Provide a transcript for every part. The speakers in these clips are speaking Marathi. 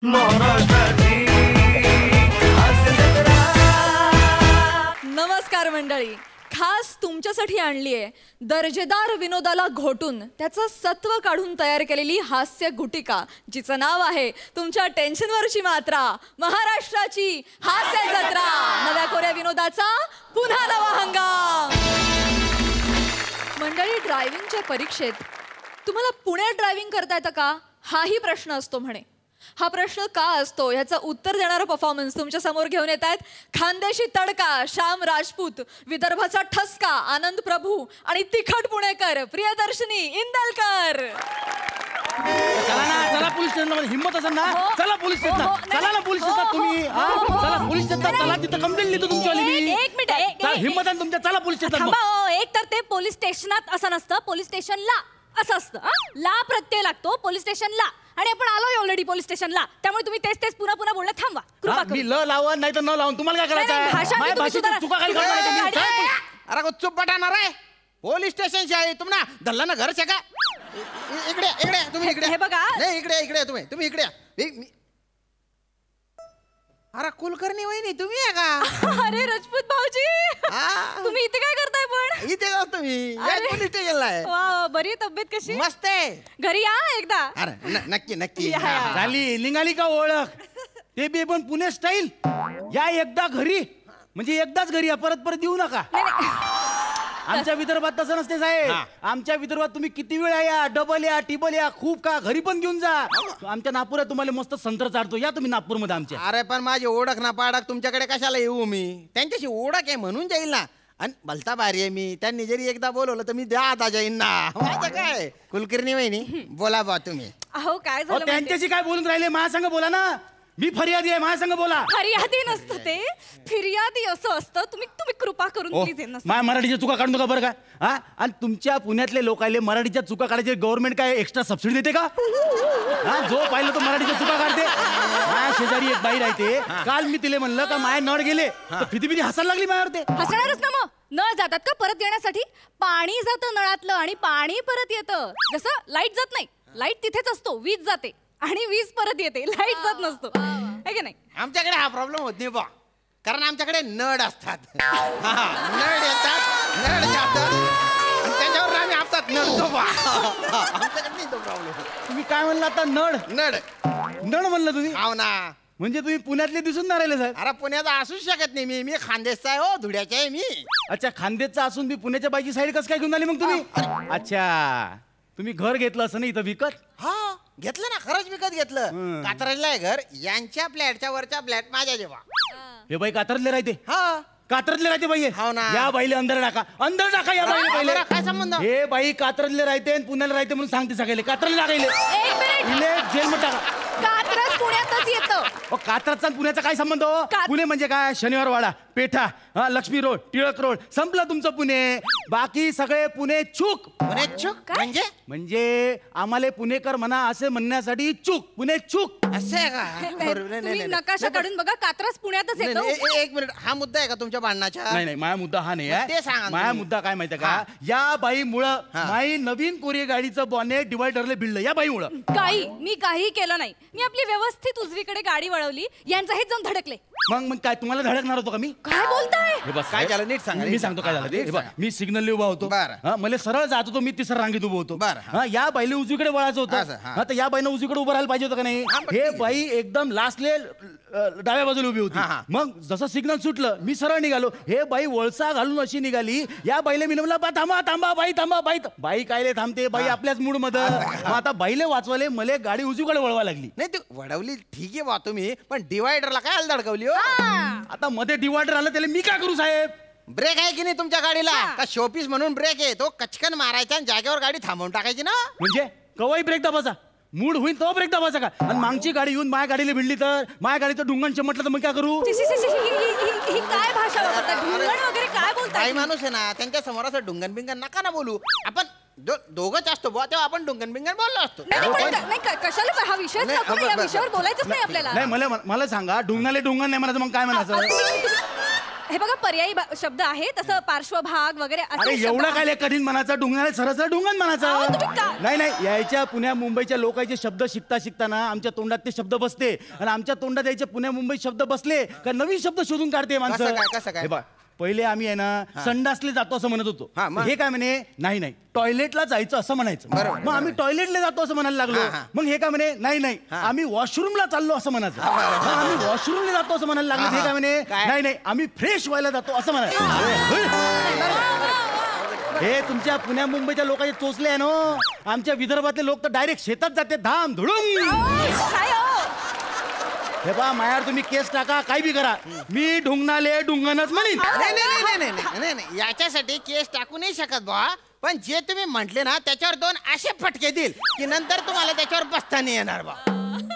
नमस्कार मंडळी, खास तुमच्यासाठी आणली आहे दर्जेदार विनोदाला घोटून त्याचं सत्व काढून तयार केलेली हास्य गुटिका, जिचं नाव आहे तुमच्या टेन्शनवरची मात्रा, महाराष्ट्राची हास्य जत्रा. नव्या कोऱ्या विनोदाचा पुन्हा नवा हंगाम. मंडळी, ड्रायव्हिंगच्या परीक्षेत तुम्हाला पुण्यात ड्रायव्हिंग करता येतं का, हाही प्रश्न असतो म्हणे. हा प्रश्न का असतो ह्याचं उत्तर देणारा परफॉर्मन्स तुमच्या समोर घेऊन येत आहेत खानदेशी तडका श्याम राजपूत, विदर्भाचा ठसका आनंद प्रभू आणि तिखट पुणेकर प्रियदर्शनी इंदलकर. चला ना, चला पोलीस स्टेशनला. हिम्मत असेल ना, चला पोलीस स्टेशनला. चला ना पोलीस स्टेशनला तुम्ही. चला पोलीस स्टेशनला, चला तिथं कंप्लेंट लिहितो तुमच्यावाली मी. एक मिनिट, हिम्मत आहे तुमच्या, चला पोलीस स्टेशनला. एक तर ते पोलीस स्टेशनात असं नसतं, पोलीस स्टेशनला असं असतं. ला प्रत्यय लागतो पोलीस स्टेशनला, आणि आपण आलोय ऑलरेडी पोलीस स्टेशनला, त्यामुळे तुम्ही तेच तेच पुन्हा पुन्हा बोलणं थांबवा कृपा करून. मी ल लावून नाही तर न लावून तुम्हाला काय करायचं? चुका काय करणार? अरे को चुप बटाणार आहे. पोलीस स्टेशन आहे तुम्हाला धरला ना घर का? इकडे इकडे तुम्ही इकडे हे बघा. नाही इकडे इकडे तुम्ही इकडे. अरे कुलकर्णी वहिनी तुम्ही आहे का? अरे राजपूत भाऊजी, तुम्ही इथे काय करताय? पण इथे तुम्ही पोलीस स्टेशनला आहे. वा, बरी तब्येत कशी? मस्त आहे. घरी या एकदा. अरे नक्की नक्की. झाली निघाली का ओळख? ते बी पण पुणे स्टाईल. या एकदा घरी, म्हणजे एकदाच घरी या, परत परत येऊ नका. आमच्या विदर्भात तसं नसते साहेब. आमच्या विदर्भात तुम्ही किती वेळा या, डबल या, टिबल या, खूप का, घरी पण घेऊन जा. आमच्या नागपुरात तुम्हाला मस्त संत्र चालतो, या तुम्ही नागपूरमध्ये आमच्या. अरे पण माझी ओळख ना पाडक तुमच्याकडे कशाला येऊ मी? त्यांच्याशी ओळख आहे म्हणून जाईल ना. आणि भलता भारी आहे मी. त्यांनी जरी एकदा बोलवलं तर मी द्या आता जाईन ना. माझं काय कुलकर्णी वहिनी बोला बा तुम्ही. अहो काय झालं? त्यांच्याशी काय बोलून राहिले? महासंघ बोला ना. मी फरियादी आहे, महासंघ बोला. फरियादी नसतं ते, फिर्यादी असं असतं. तुम्ही कृपा करून प्लीज माझ्या मराठीच्या चुका काढू नका बरं का. आणि तुमच्या पुण्यातले लोकांले मराठीच्या चुका काढायचे गव्हर्नमेंट काय एक्स्ट्रा सबसिडी देते का? जो पाहिलं तो मराठीच्या चुका काढते. माझ्या शेजारी एक बाई राहते, काल मी तिला म्हणलं का माया नळ गेले, फिती हसायला लागली माझ्यावर. ते हसणारच ना. मग नळ जातात का परत येण्यासाठी? पाणी जातं नळातलं आणि पाणी परत येतं. जसं लाईट जात नाही, लाईट तिथेच असतो, वीज जाते आणि वीज परत येते, लाईट जात नसतो, है की नाही? आमच्याकडे हा प्रॉब्लेम होत नाही बा, कारण आमच्याकडे नळ असतात. नळ येतात, नळ जातात, त्याच्यावर आम्ही आपतात नळतो बा. आमच्याकडे नाही तो प्रॉब्लेम. तुम्ही काय म्हणलं आता? नळ नळ नळ म्हणलं तुम्ही? हाव ना. म्हणजे तुम्ही पुण्यातले दिसून ना राहिले साहेब? अरे पुण्याचा असूच शकत नाही मी. मी खानदेशचा आहे हो, धुळ्याचा आहे मी. अच्छा, खानदेशचा असून मी पुण्याच्या बाईची साईड कसं काय घेऊन आली मग तुम्ही? अच्छा, तुम्ही घर घेतलं असं नाही इथं विकत? हा घेतलं ना, खरंच विकत घेतलं. कात्रजला आहे घर. यांच्या फ्लॅटच्या वरच्या फ्लॅट माझ्या जेव्हा. हे बाई कात्रजले राहते? हा कात्रजले राहते बाई. हो ना. या बाईले अंदर टाका, अंदर टाका या बाईले पहिले. काय संबंध? हे बाई कात्रजले राहते आणि पुण्याला राहते म्हणून सांगते सगळे. कात्रजले टाकायले जेल मध्ये टाका. कात्रज पुण्यातच येतं. कात्रजचा पुण्याचा काय संबंध हो? पुणे म्हणजे काय? शनिवारवाडा, पेठा, लक्ष्मी रोड, टिळक रोड, संपलं तुमचं पुणे. बाकी सगळे पुणे चूक. पुणे चूक म्हणजे आम्हाला पुणेकर म्हणा असे म्हणण्यासाठी चूक. पुणे चूक असं आहे का? तुम्ही नकाशा काढून बघा, कात्रज पुण्यातच येतं. एक मिनिट, हा मुद्दा आहे का तुमच्या भांडणाचा? नाही, माझा मुद्दा हा नाही आहे. ते सांगा. माझा मुद्दा काय माहितीये का? या बाईमुळं माई नवीन कोरिया गाडीचं बॉनेट डिवायडरला भिडलं. या बाईमुळं. मी काही केलं नाही. मी आपली व्यवस्थित उजवीकडे गाडी वळवली, यांचं हेच जाऊन धडकले. मग काय तुम्हाला धडकणार होतो का मी? काय बोलताय? हे बस काय झालं नीट सांगा. मी सांगतो काय झालं ते. मी सिग्नल उभा होतो, मला सरळ जात होतो, मी तिसऱ्या रांगेत उभं होतो. या बाईला उजवीकडे वळायचं होतं, तर या बाईनं उजवीकडे उभं राहायला पाहिजे होतं का नाही? हे बाई एकदम लास्टले डाव्या बाजूला उभी होती. मग जसं सिग्नल सुटलं मी सरळ निघालो. हे बाई वळसा घालून अशी निघाली. या बाईला मी म्हणलं बा थांबा थांबा बाई, थांबा बाई. बाई कायले थांबते? बाई आपल्याच मूड मध्ये. मग आता बाईले वाचवाले मला गाडी उजवीकडे वळवा लागली. नाही ती वडवली ठीक आहे बा तुम्ही, पण डिवायडरला काय धडकवली हो? आता मध्ये डिवायडर आलं त्याला मी काय करू साहेब? ब्रेक आहे की नाही तुमच्या गाडीला? का शोपीस म्हणून ब्रेक आहे? तो कचकन मारायचा आणि जागेवर गाडी थांबवून टाकायची ना. म्हणजे कवाई ब्रेक दाबाचा? मूड होईल तो ब्रेक दाबायचा का? आणि मागची गाडी येऊन माझ्या गाडीला भिडली तर, माझ्या गाडीचं ढुंगण चमटलं तर मग काय करू? ही काय भाषा वापरता? ढुंगण वगैरे काय बोलताय? काही माणूस आहे ना, त्यांच्या समोर असं ढुंगण बिंगण नका ना बोलू. आपण दोघंच असतो बुवा, तेव्हा आपण ढुंगण बिंगण बोललो असतो. कशाला हा विषय? या विषयावर बोलायचंच नाही आपल्याला. नाही, मला सांगा, ढुंगणाले ढुंगण नाही म्हणायचं, मग काय म्हणायचं? हे बघा पर्यायी शब्द आहे तसं पार्श्वभाग वगैरे असे अरे शब्द एवढा आहेत. काय कधीच म्हणायचा डुंगण सरळ डुंगण अहो, तुम्ही म्हणायचा का- नाही यायच्या पुण्या मुंबईच्या लोकांचे शब्द शिकताना आमच्या तोंडात ते शब्द बसते आणि आमच्या तोंडात यायचे पुण्या मुंबईत शब्द बसले का नवीन शब्द शोधून काढते माणसं कसं काय? हे बघ, पहिले आम्ही आहे ना संडासले जातो असं म्हणत होतो हा, मग? हे काय म्हणे नाही टॉयलेटला जायचं असं म्हणायचं बरोबर, मग आम्ही टॉयलेटला जातो असं म्हणायला लागलो मग हे काय म्हणे नाही आम्ही वॉशरूमला चाललो असं म्हणायचं मग आम्ही वॉशरूमला जातो असं म्हणायला लागलो हे काय म्हणे नाही आम्ही फ्रेश व्हायला जातो असं म्हणायचं हे तुमच्या पुण्या मुंबईच्या लोकांचे चोचले आहे ना आमच्या विदर्भातले लोक तर डायरेक्ट शेतात जाते धाम धुडून काय हो? हे बा मायार तुम्ही केस टाका काय बी करा मी ढुंगणाले डुंगणच म्हणीन नाही याच्यासाठी केस टाकू नाही शकत बा पण जे तुम्ही म्हटले ना त्याच्यावर 2 असे फटके देईल की नंतर तुम्हाला त्याच्यावर बसता नाही येणार बा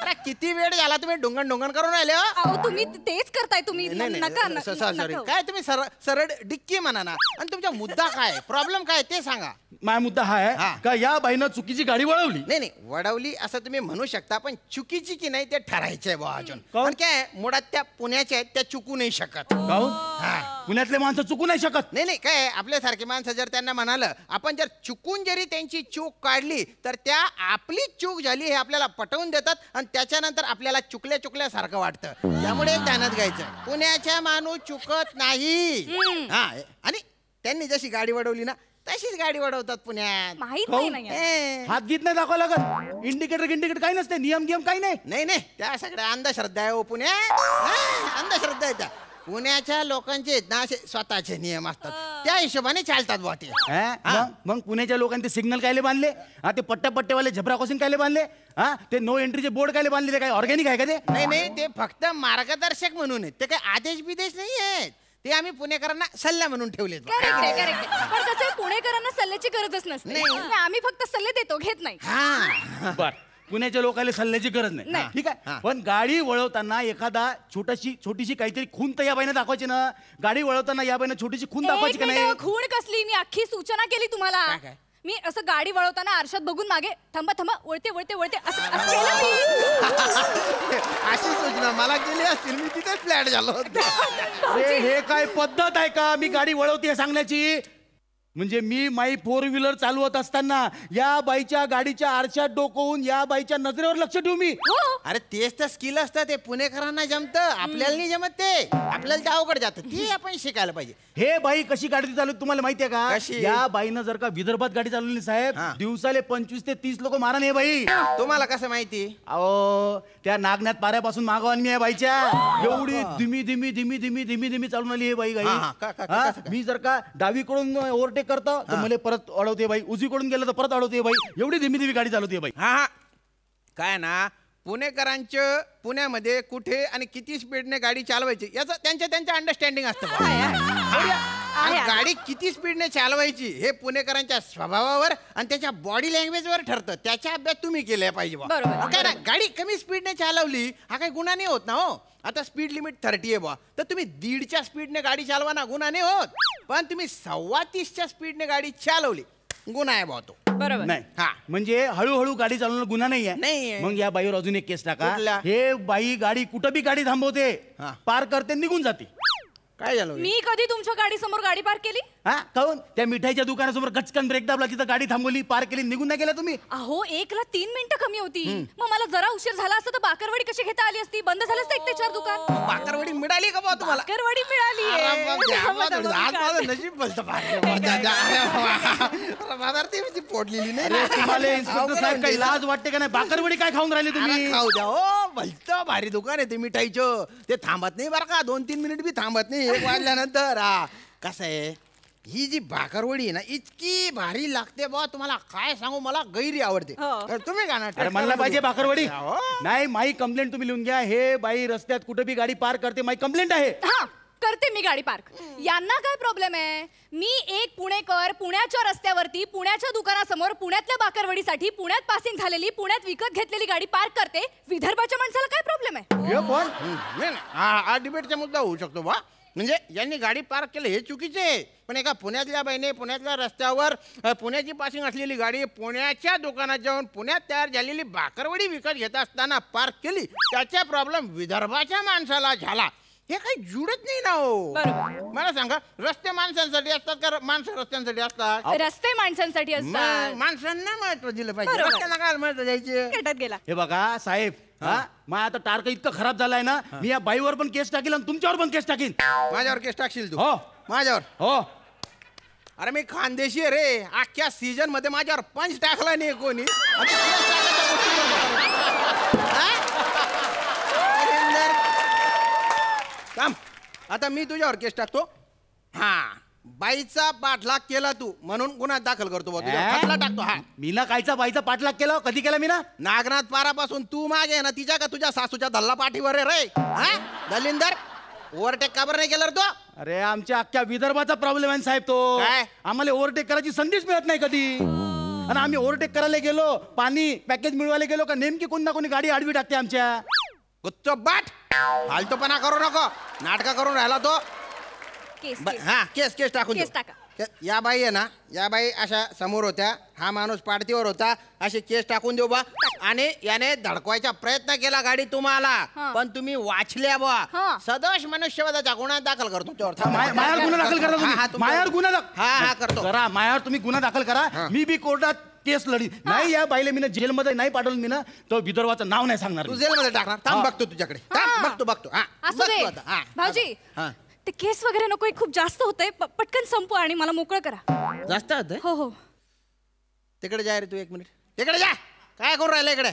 अरे किती वेळ झाला तुम्ही डुंगण करून राहिले हो? अहो तुम्ही तेच करताय तुम्ही नका सॉरी काय तुम्ही सरळ डिक्की म्हणा ना आणि तुमचा मुद्दा काय प्रॉब्लेम काय ते सांगा माझा मुद्दा हा आहे का या बाईनं चुकीची गाडी वळवली नाही वडवली असं तुम्ही म्हणू शकता पण चुकीची की नाही ते ठरायचंय बा अजून काहून? पण काय मुळात त्या पुण्याच्या आहेत त्या चुकू नाही शकत काहून? हा. पुण्यातले माणसं चुकू नाही शकत नाही काय आपल्यासारखे माणसं जर त्यांना म्हणालं आपण जर चुकून जरी त्यांची चूक काढली तर त्या आपली चूक झाली हे आपल्याला पटवून देतात आणि त्याच्यानंतर आपल्याला चुकल्यासारखं वाटतं त्यामुळे ध्यानात घ्यायचं पुण्याच्या माणूस चुकत नाही हा आणि त्यांनी जशी गाडी वडवली ना तशीच गाडी वडवतात पुण्यात माहित काहून? नाही हात गीत नाही दाखवा लागत इंडिकेटर काही नसते नियम काही नाही नाही त्या सगळ्या अंधश्रद्धा आहे हो पुण्यात हा, अंधश्रद्धा आहे त्या पुण्याच्या लोकांचे ना असे स्वतःचे नियम असतात त्या हिशोबाने चालतात बुवा ते मग पुण्याच्या लोकांनी ते सिग्नल कायले बांधले हा ते पट्ट्यावाले झबरा क्रॉसिंग कायले बांधले हा ते नो एंट्रीचे बोर्ड कायले बांधले ते काय ऑर्गॅनिक आहे का ते नाही ते फक्त मार्गदर्शक म्हणून आहेत ते काही आदेश बिदेश नाही आहेत ते आम्ही पुणेकरांना सल्ला म्हणून ठेवलेत करेक्ट पण कसं पुणेकरांना सल्ल्याची गरजच नसते नाही. आम्ही फक्त सल्ले देतो घेत नाही हा बर पुण्याच्या लोकांना सल्ल्याची गरज नाही ठीक आहे पण गाडी वळवताना एखादा छोटीशी काहीतरी खून तर या बाईने दाखवायची ना गाडी वळवताना या बाईने छोटीशी खून दाखवायची का नाही खूण कसली मी अख्खी सूचना केली तुम्हाला काय? मी असं गाडी वळवताना आरशात बघून मागे थांबा वळते असं केलं मी अशी सूचना मला केली असतील मी तिथेच फ्लॅट झालो होतो हे काय पद्धत आहे का मी गाडी वळवते सांगण्याची म्हणजे मी माई 4 व्हीलर चालवत असताना या बाईच्या गाडीच्या आरशात डोकवून या बाईच्या नजरेवर लक्ष ठेवू मी अरे तेच तर स्किल असतं ते पुणेकरांना जमतं आपल्याला नाही जमत ते आपल्याला ते अवघड जातं ते आपण शिकायला पाहिजे हे बाई कशी गाडी चालवत तुम्हाला माहितीये का कशी? या बाईनं जर का विदर्भात गाडी चालवली साहेब दिवसाले 25 ते 30 लोक मारा नाही बाई तुम्हाला कसं माहिती अहो त्या नागनाथ पाऱ्यापासून मागवान मी आहे बाईच्या एवढी धीमी चालून आली हे बाई गाई मी जर का डावीकडून ओव्हरटेक करतो तर मला परत अडवते बाई उजवीकडून गेलं तर परत अडवते बाई एवढी धीमी गाडी चालवते बाई हा काय ना पुणेकरांचं पुण्यामध्ये कुठे आणि किती स्पीडने गाडी चालवायची याचं त्यांच्या अंडरस्टँडिंग असतं आणि गाडी किती स्पीडने चालवायची हे पुणेकरांच्या स्वभावावर आणि त्याच्या बॉडी लँग्वेजवर ठरतं त्याचा अभ्यास तुम्ही केला पाहिजे बरोबर. काय ना गाडी कमी स्पीडने चालवली हा काही गुन्हा नाही होत ना हो आता स्पीड लिमिट 30 आहे बा तर तुम्ही 1.5च्या स्पीडने गाडी चालवा ना गुन्हा नाही होत पण तुम्ही 30.25च्या स्पीडने गाडी चालवली गुन्हा आहे बा तो बरोबर नाही हा. म्हणजे हळूहळू गाडी चालवणं गुन्हा नाहीये. नाहीये मग या बाईवर अजून एक केस टाका कुठला? हे बाई गाडी कुठं बी गाडी थांबवते हा. पार करते निघून जाते काय झालं मी कधी तुमच्या गाडी समोर गाडी पार्क केली हा काऊन त्या मिठाईच्या दुकानासमोर गचकन ब्रेक दाबला तिथं गाडी थांबवली पार केली निघून नाही गेला तुम्ही अहो 1 ला 3 मिनिटं कमी होती मग मला जरा उशीर झाला असता तर बाकरवाडी कशी घेता आली असती बंद झालं असतं 1 ते 4 दुकान बाकरवडी मिळाली का बा तुम्हाला बाकरवाडी मिळाली अरे आज माझं नशीब बोलतं ती पोटलेली नाही अरे तुम्हाला इन्स्पेक्टर साहेब काही लाज वाटते का नाही बाकरवडी काय खाऊन राहिले तुम्ही अरे खाऊ द्या हो भलतं भारी दुकान आहे ते मिठाईचं ते थांबत नाही बरं का 2-3 मिनिट बी थांबत नाही 1 वाजल्यानंतर हा कसं आहे ही जी भाकरवडी आहे ना इतकी भारी लागते बा तुम्हाला काय सांगू मला गैरी आवडते हो. तर तुम्ही का ना अरे म्हणलं पाहिजे बाकरवडी हो. नाही माई कंप्लेंट तुम्ही लिहून घ्या हे बाई रस्त्यात कुठे बी गाडी पार करते माई कंप्लेंट आहे हा करते मी गाडी पार्क यांना काय प्रॉब्लेम आहे मी एक पुणेकर पुण्याच्या रस्त्यावरती पुण्याच्या दुकानासमोर पुण्यातल्या बाकरवडीसाठी पुण्यात पासिंग झालेली पुण्यात विकत घेतलेली गाडी पार्क करते विदर्भाच्या माणसाला काय प्रॉब्लेम आहे हे कोण नाही हा डिबेटचा मुद्दा होऊ शकतो बा म्हणजे यांनी गाडी पार्क केलं हे चुकीचे आहे पण एका पुण्यातल्या बाईने पुण्यातल्या रस्त्यावर पुण्याची पासिंग असलेली गाडी पुण्याच्या दुकानात जाऊन पुण्यात तयार झालेली बाकरवडी विकत घेत असताना पार्क केली त्याचा प्रॉब्लेम विदर्भाच्या माणसाला झाला हे काही जुळत नाही ना हो. बरोबर. मला सांगा, रस्ते माणसांसाठी असतात का माणसं रस्त्यांसाठी असतात? रस्ते माणसांसाठी असतात. माणसांना महत्व दिलं पाहिजे, बरोबर. रस्त्यांना काय महत्व द्यायचे? खेटात गेला. हे बघा साहेब, मग आता टार्क इतकं खराब झालाय ना, मी या बाईवर पण केस टाकील आणि तुमच्यावर पण केस टाकीन. माझ्यावर केस टाकशील तू? हो. माझ्यावर? हो. अरे मी खानदेशी आहे रे, अख्ख्या सीझन मध्ये माझ्यावर पंच टाकला नाही कोणी. आणि केस टाकायच्या गोष्टी करतो. हा? थांब, आता मी तुझ्यावर केस टाकतो. हा, बाईचा पाठलाग केला तू म्हणून गुन्हा दाखल करतो बा, तुझ्यावर खटला टाकतो. हा, मी ना कायचा बाईचा पाठलाग केला? कधी केला मी ना? नागनाथ पारापासून तू मागे ना, तिच्या का तुझ्या सासूच्या धल्ला पाठीवर आहे रे? हा, दलिंदर ओव्हरटेक का बरं नाही केलं रे तू? अरे आमच्या अख्ख्या विदर्भाचा प्रॉब्लेम आहे साहेब तो. काय? आम्हाला ओव्हरटेक करायची संधीच मिळत नाही कधी. आणि आम्ही ओव्हरटेक करायला गेलो, पाणी पॅकेज मिळवायला गेलो का नेमकी कोणी ना कोणी गाडी आडवी टाकते आमच्या. गुच्चो बाट, फालतूपणा करू नको, नाटका करून राहिला तो. केस हा, केस केस टाकून केस देऊ. टाका. या बाई आहे ना, या बाई अशा समोर होत्या, हा माणूस पाडतीवर होता, असे केस टाकून देऊ बा. आणि याने धडकवायचा प्रयत्न केला गाडी तुम्हाला, पण तुम्ही वाचल्या बा. सदोष मनुष्यवधाचा गुन्हा दाखल करतो तुमच्यावर. मायावर गुन्हा दाखल करा तुम्ही. मायावर गुन्हा हा करतो. करा, मायावर तुम्ही गुन्हा दाखल करा. मी बी कोर्टात केस लढी नाही. या बाईला मी ना जेलमध्ये नाही पाठवलं मी ना, तो विदर्भाचं नाव नाही सांगणार. तू जेलमध्ये टाकणार? थांब बघतो तुझ्याकडे. बघतो. हा, असू दे. बघतो आता. हा, भाऊजी, हा. ते केस वगैरे नको, खूप जास्त होतंय. पटकन संपू आणि मला मोकळं करा. जास्त होतंय? हो हो. तिकडे जा रे तू, 1 मिनिट तिकडे जा. काय करू राहिला इकडे?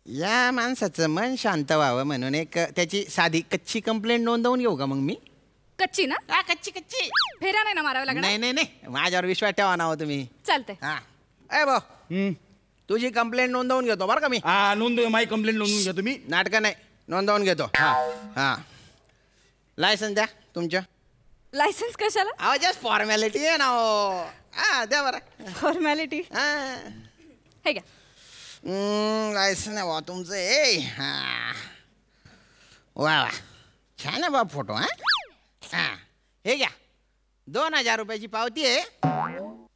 या माणसाचं मन शांत व्हावं म्हणून एक त्याची साधी कच्ची कंप्लेंट नोंदवून घेऊ का मग मी? कच्ची ना? हा, कच्ची फेऱ्या नाही ना मारावं लागणार? नाही माझ्यावर विश्वास ठेवा ना हो तुम्ही. चालतंय. हा, ए भाऊ, तुझी कंप्लेंट नोंदवून घेतो बरं का मी. हा, नोंद माझी कंप्लेंट नोंदवून घ्या तुम्ही. नाटकं नाही, नोंदवून घेतो. हा, लायसन द्या तुमच्या. लायसन्स कशाला? अहो जस्ट फॉर्मॅलिटी आहे ना हो. हा, द्या बरं. फॉर्मॅलिटी. हा, हे घ्या. लायसन आहे बा तुमचं. ए हा, वा छान आहे बा फोटो. हा, हे घ्या. 2000 रुपयाची पावती आहे.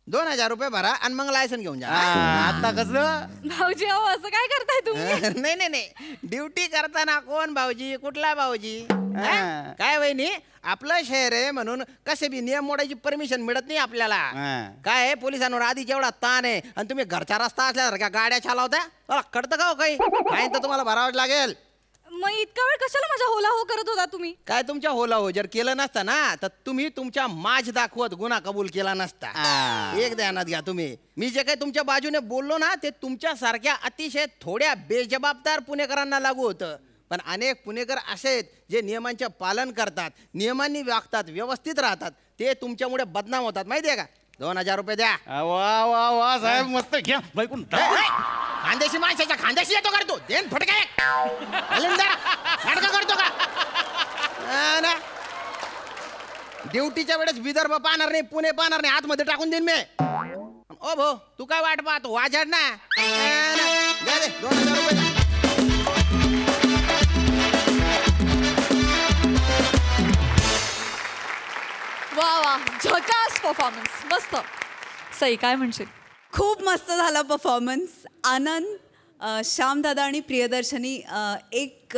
2000 रुपये भरा आणि मग लायसन घेऊन जा. आता कसं भाऊजी, अहो असं काय करताय तुम्ही? नाही, ड्युटी करताना कोण भाऊजी, कुठला भाऊजी? काय वहिनी, आपलं शहर आहे म्हणून कसे बी नियम मोडायची परमिशन मिळत नाही आपल्याला. काय आहे, पोलिसांवर आधी जेवढा ताण आहे आणि तुम्ही घरचा रस्ता असल्यासारख्या गाड्या चालवता, मला कळतं का हो काही? काय तर तुम्हाला भरावंच लागेल. मग इतका वेळ कशाला माझ्या होला हो करत होता तुम्ही? काय तुमच्या होला हो जर केलं नसतं ना, तर तुम्ही तुमच्या माझ दाखवत गुन्हा कबूल केला नसता. एक ध्यानात घ्या तुम्ही. मी जे काही तुमच्या बाजूने बोललो ना, ते तुमच्या सारख्या अतिशय थोड्या बेजबाबदार पुणेकरांना लागू होतं. पण अनेक पुणेकर असे आहेत जे नियमांचे पालन करतात, नियमांनी वागतात, व्यवस्थित राहतात. ते तुमच्यामुळे बदनाम होतात, माहितीये का? 2000 रुपये द्या. वा वा वा साहेब, मस्त घ्या. बाईकून खानदेशी माणसाच्या खानदेशी येतो का रे तू? देन फटका नाटक करतो का? ड्युटीच्या वेळेस विदर्भ पाहणार नाही, पुणे पाहणार नाही, आतमध्ये टाकून देईन मी. ओ भाऊ, तू काय वाट पाहतो? वाजड ना. द्या दे 2000 रुपये. वा, झकास परफॉर्मन्स, मस्त. सई, काय म्हणशील? खूप मस्त झाला परफॉर्मन्स. आनंद, श्यामदादा आणि प्रियदर्शनी एक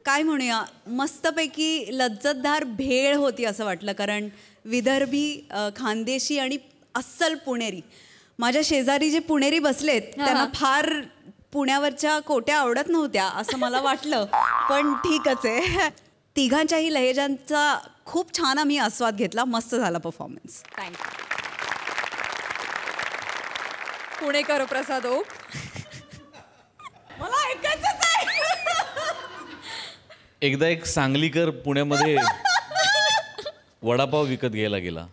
काय म्हणूया, मस्तपैकी लज्जतदार भेळ होती असं वाटलं. कारण विदर्भी, खानदेशी आणि अस्सल पुणेरी. माझ्या शेजारी जे पुणेरी बसलेत त्यांना फार पुण्यावरच्या कोट्या आवडत नव्हत्या असं मला वाटलं, पण ठीकच आहे. तिघांच्याही लहेजांचा खूप छान आम्ही आस्वाद घेतला. मस्त झाला परफॉर्मन्स. थँक्यू. पुणेकर प्रसाद ओक. मला ऐकायचंच आहे. एकदा एक सांगलीकर पुण्यामध्ये वडापाव विकत घ्यायला गेला.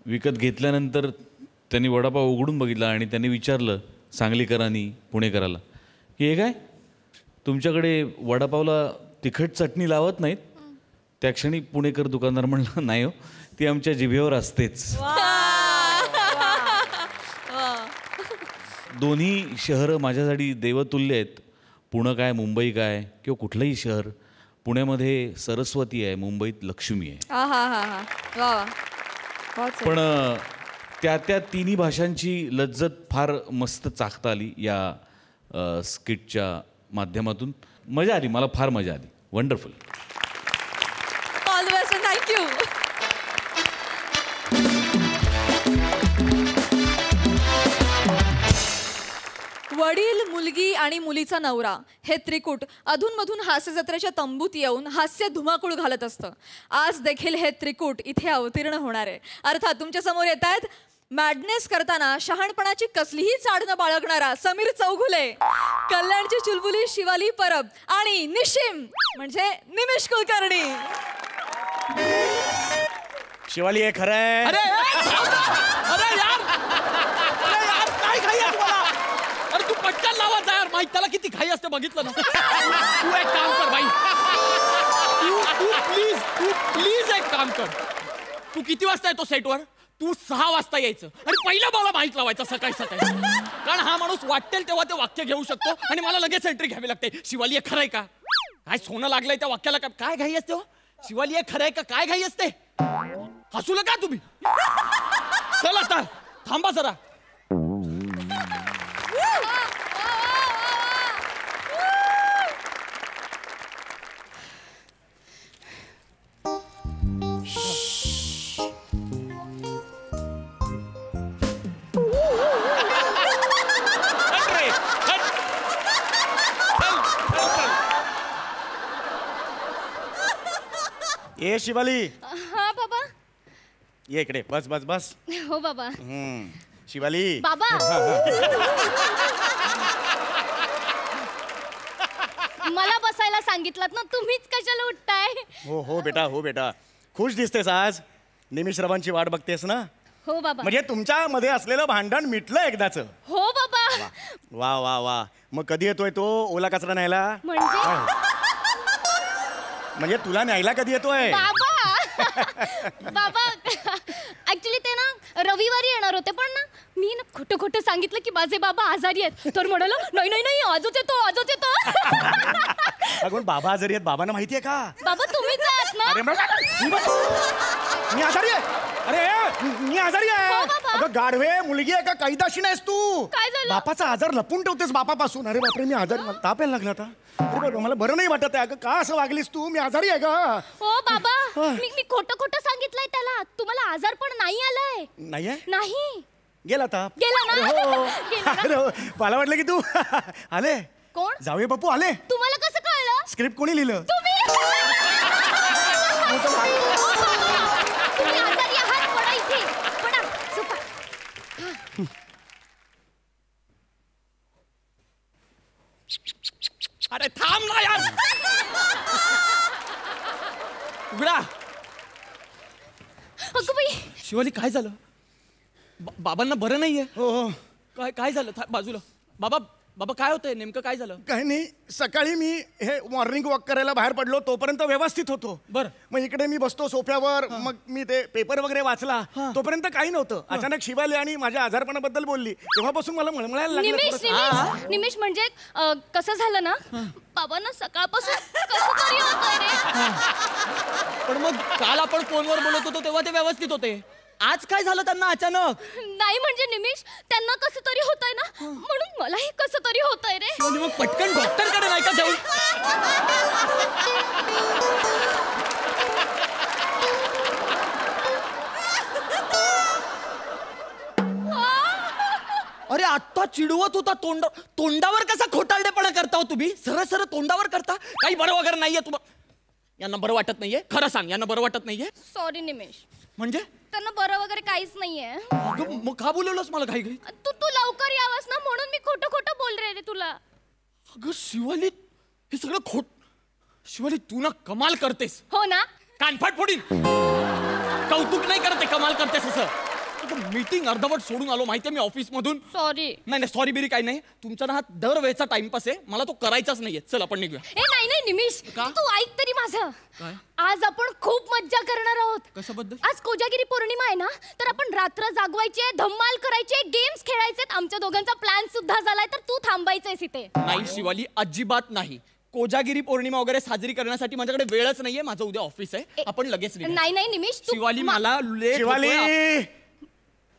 विकत घेतल्यानंतर त्यांनी वडापाव उघडून बघितला आणि त्यांनी विचारलं सांगलीकरांनी पुणेकराला की हे काय, तुमच्याकडे वडापावला तिखट चटणी लावत नाहीत? त्या क्षणी पुणेकर दुकानदार म्हणला, नाही हो, ती आमच्या जिभेवर असतेच. दोन्ही शहरं माझ्यासाठी देवतुल्य आहेत. पुणं काय, मुंबई काय, किंवा कुठलंही शहर. पुण्यामध्ये सरस्वती आहे, मुंबईत लक्ष्मी आहे. पण त्या तिन्ही भाषांची लज्जत फार मस्त चाखता आली या स्किटच्या माध्यमातून मजा आली, मला फार मजा आली. Wonderful. All the best, thank you. वडील, मुलगी आणि मुलीचा नवरा हे त्रिकूट अधूनमधून हास्य जत्रेच्या तंबूत येऊन हास्य धुमाकूळ घालत असतं. आज देखील हे त्रिकूट इथे अवतीर्ण होणार आहे. अर्थात तुमच्या समोर येत आहेत मॅडनेस करताना शहाणपणाची कसलीही चाड न बाळगणारा समीर चौघुले, कल्याणची चुलबुली शिवाली परब आणि निशिम म्हणजे निमिष कुलकर्णी. शिवाली हे खरं आहे. अरे यार काय घाई आहे तुम्हाला? अरे तू पटकन लावायचा यार, माहित त्याला किती घाई असते बघितलं ना. तू एक काम कर बाई, तू प्लीज एक काम कर. तू किती वाजता येतो सेटवर? तू 6 वाजता यायचं आणि पहिला मला माहित लावायचा सकाळी सकाळी, कारण हा माणूस वाटेल तेव्हा ते वाक्य घेऊ शकतो आणि मला लगेच एंट्री घ्यावी लागते. शिवाली हे खरंय का? काय सोनं लागलंय त्या वाक्याला? काय घाई असते? शिवाली हे खरंय का? काय घाई असते? हसूल का तुम्ही? चल आता थांबा जरा. ए शिवाली, हा बाबा. ये इकडे. बस बस बस. हो बाबा. शिवाली. बाबा मला बसायला सांगितलं ना, तुम्हीच कशाला उठताय? हो हो बेटा, हो बेटा. खुश दिसतेस आज. निमिषरावांची वाट बघतेस ना? हो बाबा. म्हणजे तुमच्या मध्ये असलेलं भांडण मिटलं एकदाच. हो बाबा. वा वा वा. मग कधी येतोय तो ओला कचरा न्यायला? म्हणजे तुला न्यायला कधी येतोय? बाबा बाबा ऍक्च्युली ते ना रविवारी येणार होते, पण ना मी ना खोटं खोटं सांगितलं की माझे बाबा आजारी आहेत. तर म्हणालो नाही नाही नाही, आजच येतो आजच येतो. अगं बाबा आजारी आहेत, बाबांना माहितीये का? बाबा तुम्हीच आहात ना? अरे मी आजारी आहे. अरे मी आजारी आहे. हो बाबा. अगं गाढवे, मुलगी आहे का? कैदाशी नाहीस तू? काय झालं? बापाचा आजार लपून ठेवतेस बापापासून. अरे बापरे, मी आजारी. मला ताप यायला लागला आता. अरे बाबा, मला बरं नाही वाटत आहे. अगं का असं वागलीस तू? मी आजारी आहे का? हो बाबा, मी खोटं खोटं सांगितलंय त्याला. तुम्हाला आजार पण नाही आलाय. नाहीये? नाही. गेला ताप? गेला ना? अरे हो. गेला ना? अरे हो. मला वाटलं की तू आले. कोण? जाऊया बापू आले. तुम्हाला कसं कळलं? स्क्रिप्ट कोणी लिहिलं? तुम्ही आजारी आहात. पडा इथे, पडा, झोपा. अरे थांब ना यार. उघडा. अगं बाई. शिवाली काय झालं? बाबांना बरं नाहीये? हो हो. काय झालं? बाजूला. बाबा बाबा काय होतंय नेमकं? काय झालं? काही नाही. सकाळी मी हे मॉर्निंग वॉक करायला बाहेर पडलो, तोपर्यंत व्यवस्थित होतो. बरं. मग इकडे मी बसतो सोफ्यावर, मग मी ते पेपर वगैरे वाचला, तोपर्यंत काही नव्हतं. अचानक शिवाली आणि माझ्या आजारपणाबद्दल बोलली, तेव्हापासून मला मळमळायला लागलं निमिष थोडंसं. निमिष निमिष म्हणजे कसं झालं ना, बाबांना सकाळपासून कसं तरी होतंय रे. पण मग काल आपण फोनवर बोलत होतो तेव्हा ते व्यवस्थित होते. आज काय झालं त्यांना अचानक? नाही म्हणजे निमिष, त्यांना कसं तरी होतंय ना, म्हणून मलाही कसं तरी होतंय रे. शिवाली मग पटकन डॉक्टरकडे नाही का जाऊ? अरे आत्ता चिडवत होता तोंडावर कसा खोटारडेपणा करता हो तुम्ही? सरळ सरळ तोंडावर करता. काही बरं वगैरे नाहीये तुम्हाला? यांना बरं वाटत नाहीये? खरं सांग, यांना बरं वाटत नाहीये? सॉरी निमिष, म्हणजे त्यांना बरं वगैरे काहीच नाहीये. अगं, मग का बोलवलंस मला घाई घाई? तू लवकर यावंस ना, म्हणून मी खोटं खोटं बोल रे तुला. अगं शिवाली, हे सगळं शिवाली तू ना कमाल करतेस. हो ना? कानफाट फोडीन. कौतुक नाही करते, कमाल करतेस असं. मीटिंग अर्धवट सोडून आलो माहितीये मी ऑफिस मधून. सॉरी. नाही सॉरी बिरी काही नाही. तुमचा ना हा दरवेळचा टाइमपास आहे, मला तो करायचाच नाहीये. चल आपण निघूया. नाही नाही निमिष, का? तू ऐक तरी माझं. काय? आज आपण खूप मज्जा करणार आहोत. कशाबद्दल? आज कोजागिरी पौर्णिमा आहे ना, तर आपण रात्र जागवायचे, धम्माल करायचे, गेम्स खेळायचे. आमच्या दोघांचा प्लॅन सुद्धा झालाय, तर तू थांबायचंयस इथे. नाही शिवाली, अजिबात नाही. कोजागिरी पौर्णिमा वगैरे साजरी करण्यासाठी माझ्याकडे वेळच नाहीये. माझं उद्या ऑफिस आहे, आपण लगेच निघूया. नाही नाही निमिष, तू शिवाली मला लेट शिवाली, होतोय.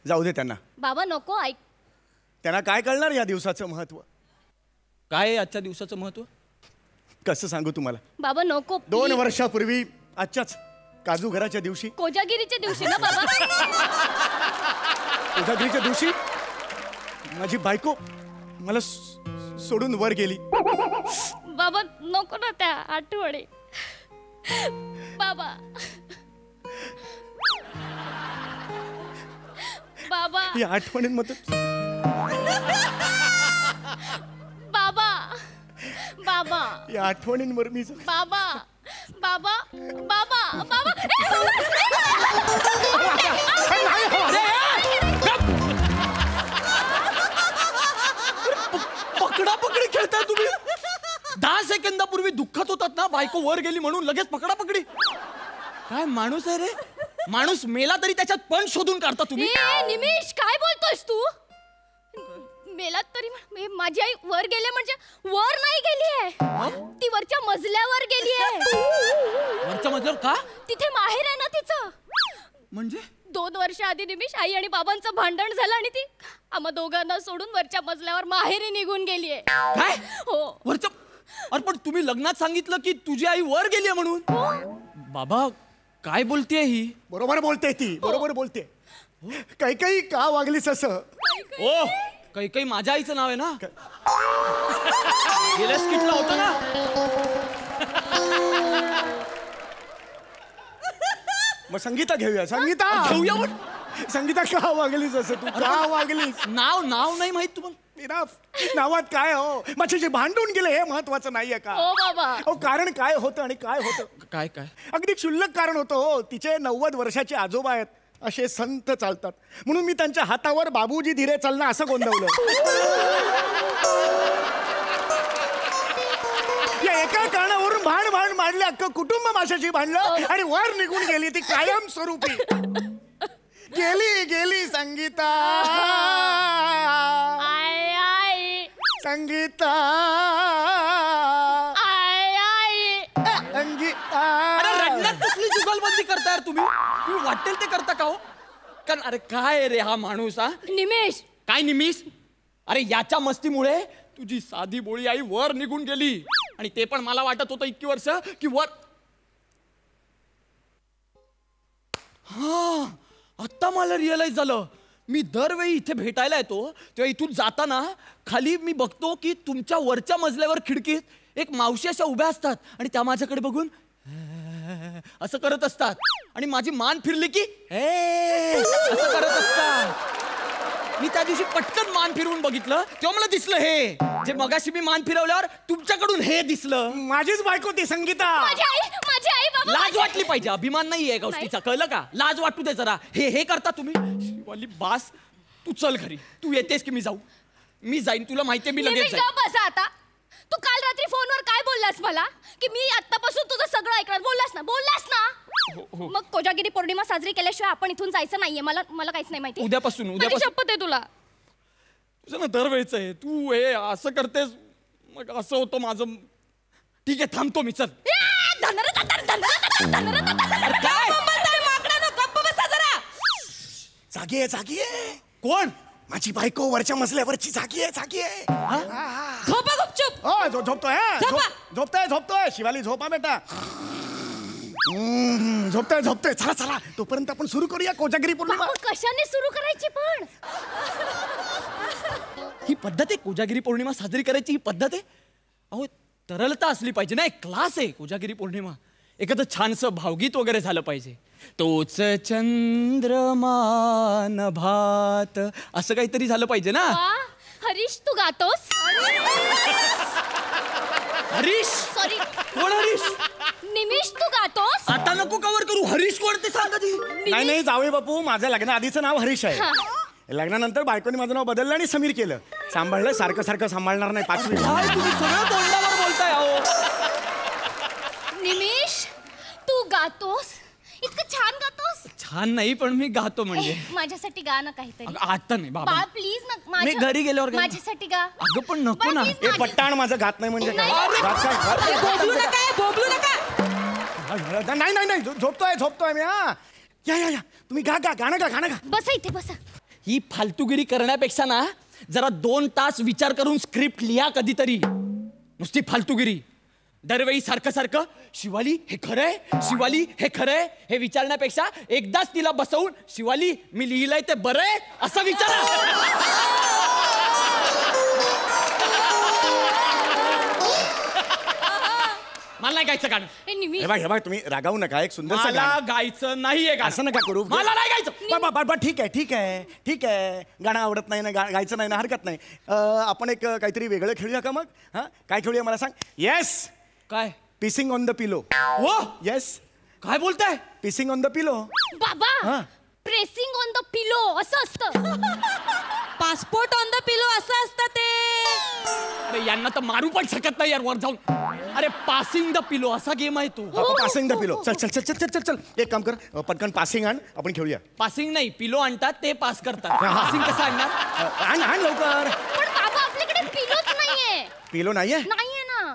जाऊ दे त्यांना. बाबा नको, ऐक. त्यांना काय कळणार या दिवसाचं महत्व? काय आहे आजच्या दिवसाचं महत्व? कसं सांगू तुम्हाला? बाबा नको 2 वर्षापूर्वी आजच्याच काजू घराच्या दिवशी, कोजागिरीच्या दिवशी ना बाबा. कोजागिरीच्या दिवशी माझी बायको मला सोडून वर गेली. बाबा नको ना त्या आठवणी. बाबा बाबा या आठवणींमध्ये बाबा बाबा या आठवणींवर मी बाबा बाबा बाबा बाबा पकडा पकडी खेळताय तुम्ही. 10 सेकंदापूर्वी दुःखात होतात ना, बायको वर गेली म्हणून लगेच पकडा पकडी. काय माणूस आहे रे? माणूस मेला तरी त्याच्यात पण शोधून काढता तुम्ही. निमिष काय बोलतोयस तू? मेला तरी माझी आई वर गेले म्हणजे वर नाही गेली आहे, ती वरच्या मजल्यावर गेली आहे. वरच्या मजल्यावर का? तिथे माहेर आहे ना तिचं. म्हणजे 2 वर्ष आधी निमिष आई आणि बाबांचं भांडण झालं आणि ती आम्हा दोघांना सोडून वरच्या मजल्यावर माहेरी निघून गेली आहे. काय? हो. वरच्या? अरे पण तुम्ही लग्नात सांगितलं की तुझी आई वर गेली म्हणून. बाबा काय बोलतेय ही? बरोबर बोलते ती, बरोबर बोलते. काही काही का वागलीस असं? ओ काही काही माझ्या आईचं नाव आहे ना. गेल्या स्किटला होतं ना. मग संगीता घेऊया. संगीता घेऊया पण. संगीता का वागलीस असं? तू का वागलीस? नाव नाही माहित तुम्हाला? नावात काय हो? माझ्याशी भांडून गेले हे महत्वाचं नाहीये का? हो बाबा. हो कारण काय होतं आणि काय होतं? काय काय? अगदी क्षुल्लक कारण होतं हो. तिचे 90 वर्षाचे आजोबा आहेत, असे संत चालतात म्हणून मी त्यांच्या हातावर बाबूजी धीरे चालणं असं गोंधवलं. या एका कारणावरून भांड मांडले, अख्खं कुटुंब माझ्याशी भांडलं आणि वर निघून गेली ती कायम स्वरूपी. गेली संगीता. संगीता अरे रडण्यात कसली जुगलबंदी करताय तुम्ही? वाटेल ते करता का हो? कारण अरे काय रे हा माणूस. हा निमिष. काय निमिष? अरे याच्या मस्तीमुळे तुझी साधी बोळी आई वर निघून गेली आणि ते पण मला वाटत होतं इतकी वर्ष की वर. हा आता मला रिअलाइज झालं. मी दरवेळी इथे भेटायला येतो तेव्हा इथून जाताना खाली मी बघतो की तुमच्या वरच्या मजल्यावर खिडकीत एक मावशी अशा उभ्या असतात आणि त्या माझ्याकडे बघून असं करत असतात आणि माझी मान फिरली की असं करत असतात. मी त्या दिवशी पटकन मान फिरवून बघितलं तेव्हा मला दिसलं हे जे मगाशी मी मान फिरवल्यावर तुमच्याकडून हे दिसलं. माझीच बायको ती संगीता. माझी आई बाबा. लाज वाटली पाहिजे, अभिमान नाहीये गोष्टीचा, कळलं का? लाज वाटू दे जरा. हे करता तुम्ही. शिवाली बास, तू चल घरी. तू येतेस की मी जाऊ? मी जाईन, तुला माहितीये मी लगेच जाईन. बसा आता. तू काल रात्री फोनवर काय बोललास मला की मी आतापासून तुझं सगळं ऐकणार? बोललास ना? मग कोजागिरी पौर्णिमा साजरी केल्याशिवाय आपण इथून जायचं नाहीये. मला काहीच नाही माहिती. उद्यापासून शपथ आहे तुला. तुझं ना दरवेळचं आहे. तू हे असं करतेस मग असं होतं माझं. ठीक आहे थांबतो मी. चल. जागी आहे. कोण? माझी बायको वरच्या मजल्यावरची जागी आहे. झोपा गुपचूप. झोपतोय शिवाली. झोपा बेटा. झोपतोय. चला तोपर्यंत आपण सुरू करूया कोजागिरी पौर्णिमा. कशाने सुरू करायची पण? ही पद्धत आहे कोजागिरी पौर्णिमा साजरी करायची? ही पद्धत आहे? अहो तरलता असली पाहिजे ना. एक क्लास आहे कोजागिरी पौर्णिमा. एखादं छानसं भावगीत वगैरे झालं पाहिजे. तोच चंद्रमान भात असं काहीतरी झालं पाहिजे ना. हरीश तू गातोस? हरीश? सॉरी. कोण हरीश? निमिष तू गातोस? आता नको कवर करू. हरीश कोण ते सांग आधी. नाही जावे बापू, माझं लग्न आधीचं नाव हरीश आहे. लग्नानंतर बायकोने माझं नाव बदललं आणि समीर केलं. सांभाळलं. सारखं सांभाळणार नाही. 5वी. तुम्ही सगळं तोंडावर बोलताय. अहो निमिष तू गातोस? इतकं छान गातोस. छान नाही पण मी गातो. म्हणजे माझ्यासाठी गा ना काहीतरी. आता नाही बाबा प्लीज ना. मी घरी गेल्यावर माझ्यासाठी गा. अगं पण नको ना. हे पट्टाण माझं गात नाही म्हणजे काय? बोबलू नका. नाही झोपतोय मी. या तुम्ही गाणं गा. बसा इथे बसा. ही फालतूगिरी करण्यापेक्षा ना जरा 2 तास विचार करून स्क्रिप्ट लिहा कधीतरी. नुसती फालतूगिरी. दरवेळी सारखं सारखं शिवाली हे खरंय, शिवाली हे खरंय हे विचारण्यापेक्षा एकदाच तिला बसवून शिवाली मी लिहिलंय ते बरंय असं विचारा. मला नाही गायचं गाणं. हे बघ तुम्ही रागावू नका. एक सुंदर मला गायचं नाहीये गाणं. असं नका करू. मला नाही गायचं. ठीक आहे गाणं आवडत नाही ना, गायचं नाही ना, हरकत नाही. आपण एक काहीतरी वेगळं खेळूया का मग? हा काय खेळूया मला सांग. येस. काय? पिसिंग ऑन द पिलो. हो येस. काय बोलताय? पिसिंग ऑन द पिलो. बाबा प्रेसिंग ऑन द पिलो असं असतं. पासपोर्ट ऑन द पिलो असं असतं ते. अरे यांना तर मारू पण शकत नाही यार वर जाऊन. अरे पासिंग द पिलो असा गेम आहे तो. पासिंग द पिलो. चल चल चल चल चल चल एक काम कर, पटकन पासिंग आण, आपण खेळूया. पासिंग नाही, पिलो आणतात ते पास करतात. पासिंग कसं आणणार? आण आण लवकर. पण बाबा आपल्याकडे पिलोच नाहीये. पिलो नाहीये? नाहीये ना.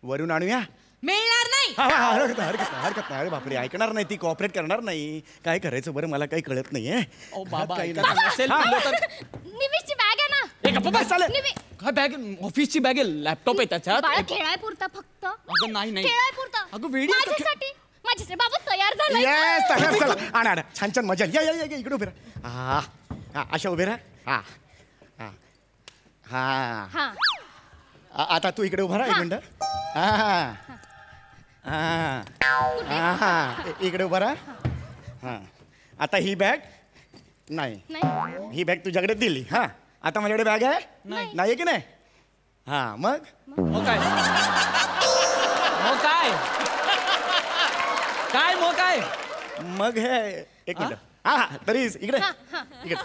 वरून आणूया. मिळणार नाही. हरकत नाही. अरे बापरे, ऐकणार नाही ती, कॉपरेट करणार नाही. काय करायचं बरं, मला काही कळत नाहीये. बाबा काही नसेल पिलो तर निमिषची बॅग आहे ना. ए गप्पा बस. चालेल. काय बॅग? ऑफिसची बॅग आहे, लॅपटॉप आहे त्याच्यात. बाळा खेळाय पुरता फक्त. अगं नाही खेळाय पुरता. अगं वेडी आहे का? माझ्यासाठी बाबा तयार झालाय. येस तयार चला. आण छान छान मजा. या इकडे उभे राहा. हा अशा उभे राहा. हा आता तू इकडे उभा राहा एक मिनिट. इकडे उभा राहा. हा आता ही बॅग नाही, ही बॅग तुझ्याकडे दिली. हा आता माझ्याकडे बॅग आहे नाही की नाही? हा मग काय काय मग हे एक मिनिट. हा तरी इकडे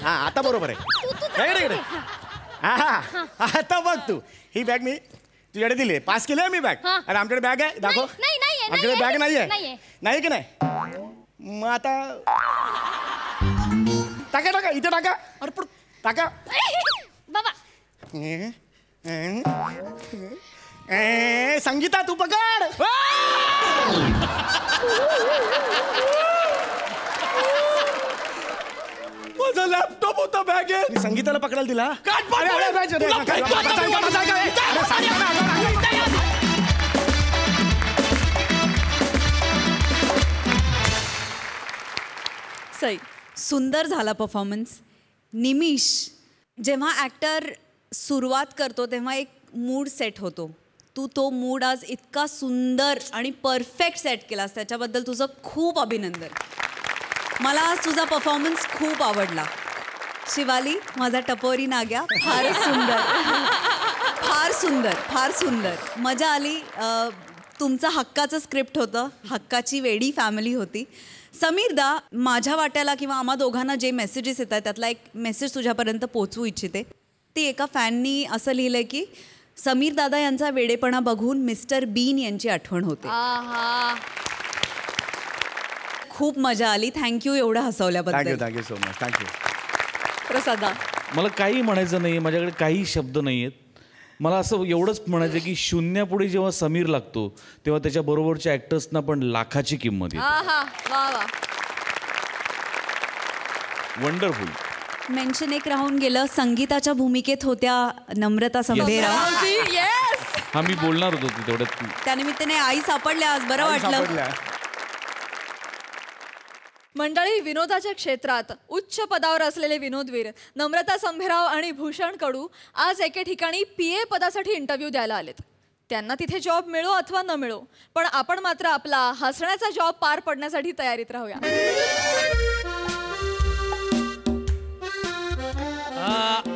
हा आता बरोबर आहे. इकडे हा आता बघ तू, ही बॅग मी तुझ्याकडे दिली, पास केली मी बॅग. आणि आमच्याकडे बॅग आहे, दाखव. आमच्याकडे बॅग नाही की नाही? मग आता टाका इथे टाका. अरे पण टाका बाबा. संगीता तू पकड. माझा लॅपटॉप होता बॅगेत. संगीताला पकडायला दिला. सई, सुंदर झाला परफॉर्मन्स. निमिष, जेव्हा ॲक्टर सुरुवात करतो तेव्हा एक मूड सेट होतो. तू तो मूड आज इतका सुंदर आणि परफेक्ट सेट केलास, त्याच्याबद्दल तुझं खूप अभिनंदन. मला आज तुझा परफॉर्मन्स खूप आवडला. शिवाली, माझा टपोरी नाग्या, फार सुंदर, फार सुंदर, फार सुंदर, मजा आली. तुमचं हक्काचं स्क्रिप्ट होतं, हक्काची वेडी फॅमिली होती. समीरदा, माझ्या वाट्याला किंवा आम्हा दोघांना जे मेसेजेस येत आहेत त्यातला एक मेसेज तुझ्यापर्यंत पोचवू इच्छिते. ती एका फॅननी असं लिहिलंय की समीर दादा यांचा वेडेपणा बघून मिस्टर बीन यांची आठवण होते. खूप मजा आली. थँक्यू एवढं हसवल्याबद्दल. Thank you so much. थँक्यू. प्रसादा, मला काही म्हणायचं नाही, माझ्याकडे काही शब्द नाही आहेत. मला असं एवढंच म्हणायचं की शून्यापुढे जेव्हा समीर लागतो तेव्हा त्याच्या बरोबरच्या ॲक्टर्सना पण लाखाची किंमत येते. वंडरफुल. मेन्शन एक राहून गेलं, संगीताच्या भूमिकेत होत्या नम्रता संभेराव. हा मी बोलणार होतो तेवढ्यात. त्यानिमित्ताने आई सापडल्या आज, बरं वाटलं. मंडळी, विनोदाच्या क्षेत्रात उच्च पदावर असलेले विनोदवीर नम्रता संभेराव आणि भूषण कडू आज एके ठिकाणी PA पदासाठी इंटरव्ह्यू द्यायला आलेत. त्यांना तिथे जॉब मिळो अथवा न मिळो, पण आपण मात्र आपला हसण्याचा जॉब पार पडण्यासाठी तयारीत राहूया.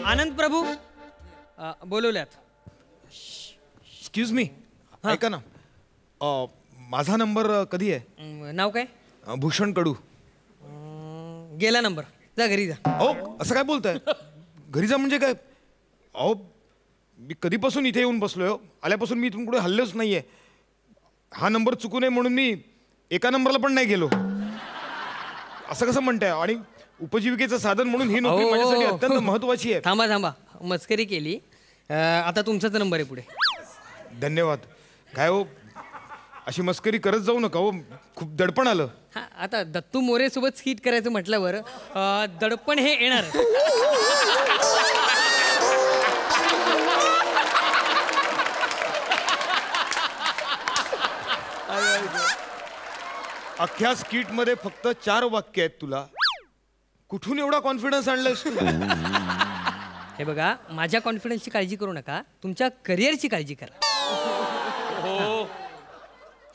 आनंद प्रभू बोलवल्यात. एक्सक्यूज मी, ऐका ना, माझा नंबर कधी आहे? नाव काय? भूषण कडू. गेला नंबर, जा घरी जा. अहो असं काय बोलताय? घरी जा म्हणजे काय? अहो मी कधीपासून इथे येऊन बसलोय. आल्यापासून मी इथून कुठे हल्लोच नाहीये. हा नंबर चुकू नये म्हणून मी एका नंबरला पण नाही गेलो. असं कसं म्हणताय? आणि उपजीविकेचं साधन म्हणून ही नोकरी माझ्यासाठी अत्यंत महत्वाची आहे. थांबा, मस्करी केली. आता तुमचाच नंबर आहे पुढे. धन्यवाद. काय हो, अशी मस्करी करत जाऊ नका हो, खूप दडपण आलं. हा, आता दत्तू मोरे सोबत स्किट करायचं म्हटल्यावर दडपण हे येणार. अख्ख्या स्किट मध्ये फक्त 4 वाक्य आहेत तुला. कुठून एवढा कॉन्फिडन्स आणलायस तू? हे बघा, माझ्या कॉन्फिडन्सची काळजी करू नका, तुमच्या करिअरची काळजी करा.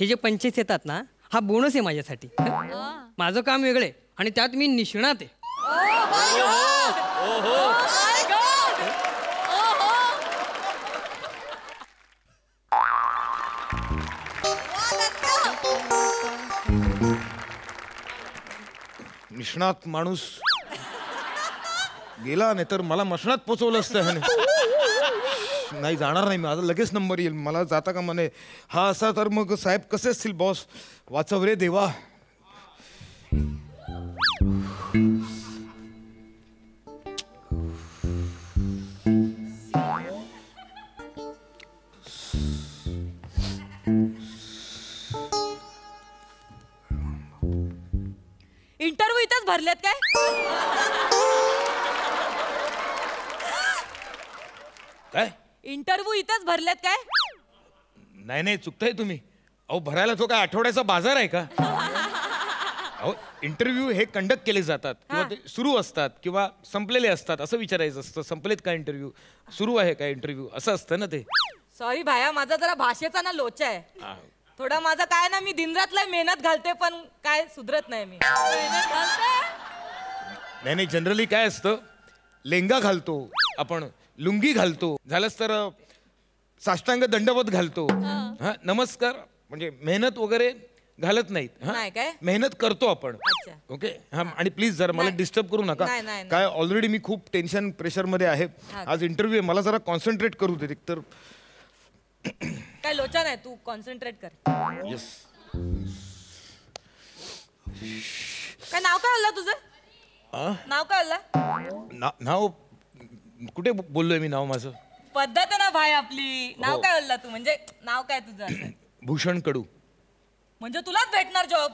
हे जे 25 येतात ना, हा बोनस आहे माझ्यासाठी. माझं काम वेगळं आहे आणि त्यात मी निष्णात आहे. निष्णात माणूस गेला, नाही तर मला मशनात पोचवलं असतं ह्याने. नाही जाणार नाही मी, आता लगेच नंबर येईल. मला जाता का म्हणे. हा असा तर मग साहेब कसे असतील बॉस? वाचव रे देवा. इंटरव्ह्यू इथंच भरलेत काय? काय इंटरव्ह्यू इथंच भरलेत काय? नाही नाही, चुकताय तुम्ही. अहो भरायला तो काय आठवड्याचा बाजार आहे का? अहो इंटरव्ह्यू हे कंडक्ट केले जातात किंवा ते सुरू असतात किंवा संपलेले असतात असं विचारायचं असतं. संपलेत का इंटरव्ह्यू, सुरू आहे का इंटरव्ह्यू, असं असतं ना ते. सॉरी भाया, माझा जरा भाषेचा ना लोचा आहे. थोडा माझा काय ना, मी दिनरातला मेहनत घालते पण काय सुधरत नाही मी. नाही नाही, जनरली काय असतं, लेंगा घालतो आपण, लुंगी घालतो, झालंच तर साष्टांग दंडवत घालतो. हा नमस्कार, म्हणजे मेहनत वगैरे घालत नाहीत. नाही काय? मेहनत करतो आपण. ओके. हा आणि प्लीज जरा मला डिस्टर्ब करू नका. काय ऑलरेडी मी खूप टेन्शन प्रेशर मध्ये आहे. आज इंटरव्ह्यू आहे, मला जरा कॉन्सन्ट्रेट करू दे. तर काय लोचा नाही, तू कॉन्सन्ट्रेट कर. येस. काय नाव काय आलं तुझं? नाव काय आलं? नाव कुठे बोललोय मी? नाव माझं पद्धत आहे ना भाई आपली. नाव काय आलं तू, म्हणजे नाव काय तुझं असं? भूषण कडू. म्हणजे तुलाच भेटणार जॉब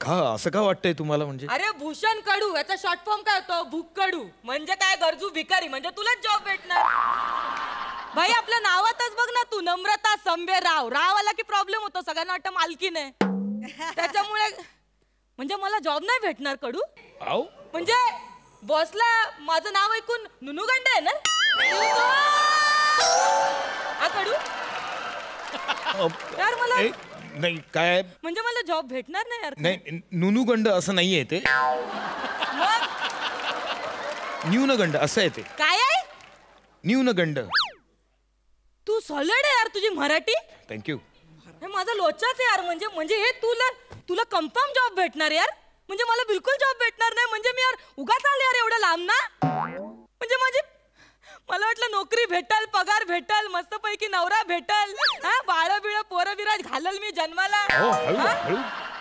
का? असं का वाटतंय तुम्हाला? म्हणजे अरे भूषण कडू याचा शॉर्ट फॉर्म काय होतो? भूक कडू. म्हणजे काय, गरजू भिकारी. म्हणजे तुलाच जॉब भेटणार भाई. आपल्या नावातच बघ ना तू, नम्रता संबे राव. राव आला की प्रॉब्लेम होतो, सगळ्यांना वाटतं मालकीन आहे. त्याच्यामुळे म्हणजे मला जॉब नाही भेटणार कडू. म्हणजे बॉसला माझं नाव ऐकून नुनुगंड आहे ना हा कडू? यार मला नाही काय, म्हणजे मला जॉब भेटणार नाही यार. नाही नुनुगंड असं नाहीये ते, न्यूनगंड असं आहे ते. काय आहे? न्यूनगंड. तू सॉलिड आहे यार, तुझी मराठी. थँक्यू. हे माझा लोचाच आहे यार. म्हणजे हे तुला कन्फर्म जॉब भेटणार यार. म्हणजे मला बिलकुल जॉब भेटणार नाही. म्हणजे मी यार उगाच आले यार एवढं लांब ना. म्हणजे मला वाटलं नोकरी भेटल, पगार भेटल, मस्तपैकी नवरा भेटल, हा बाळ बिळ पोरं बिराज घालल मी जन्माला.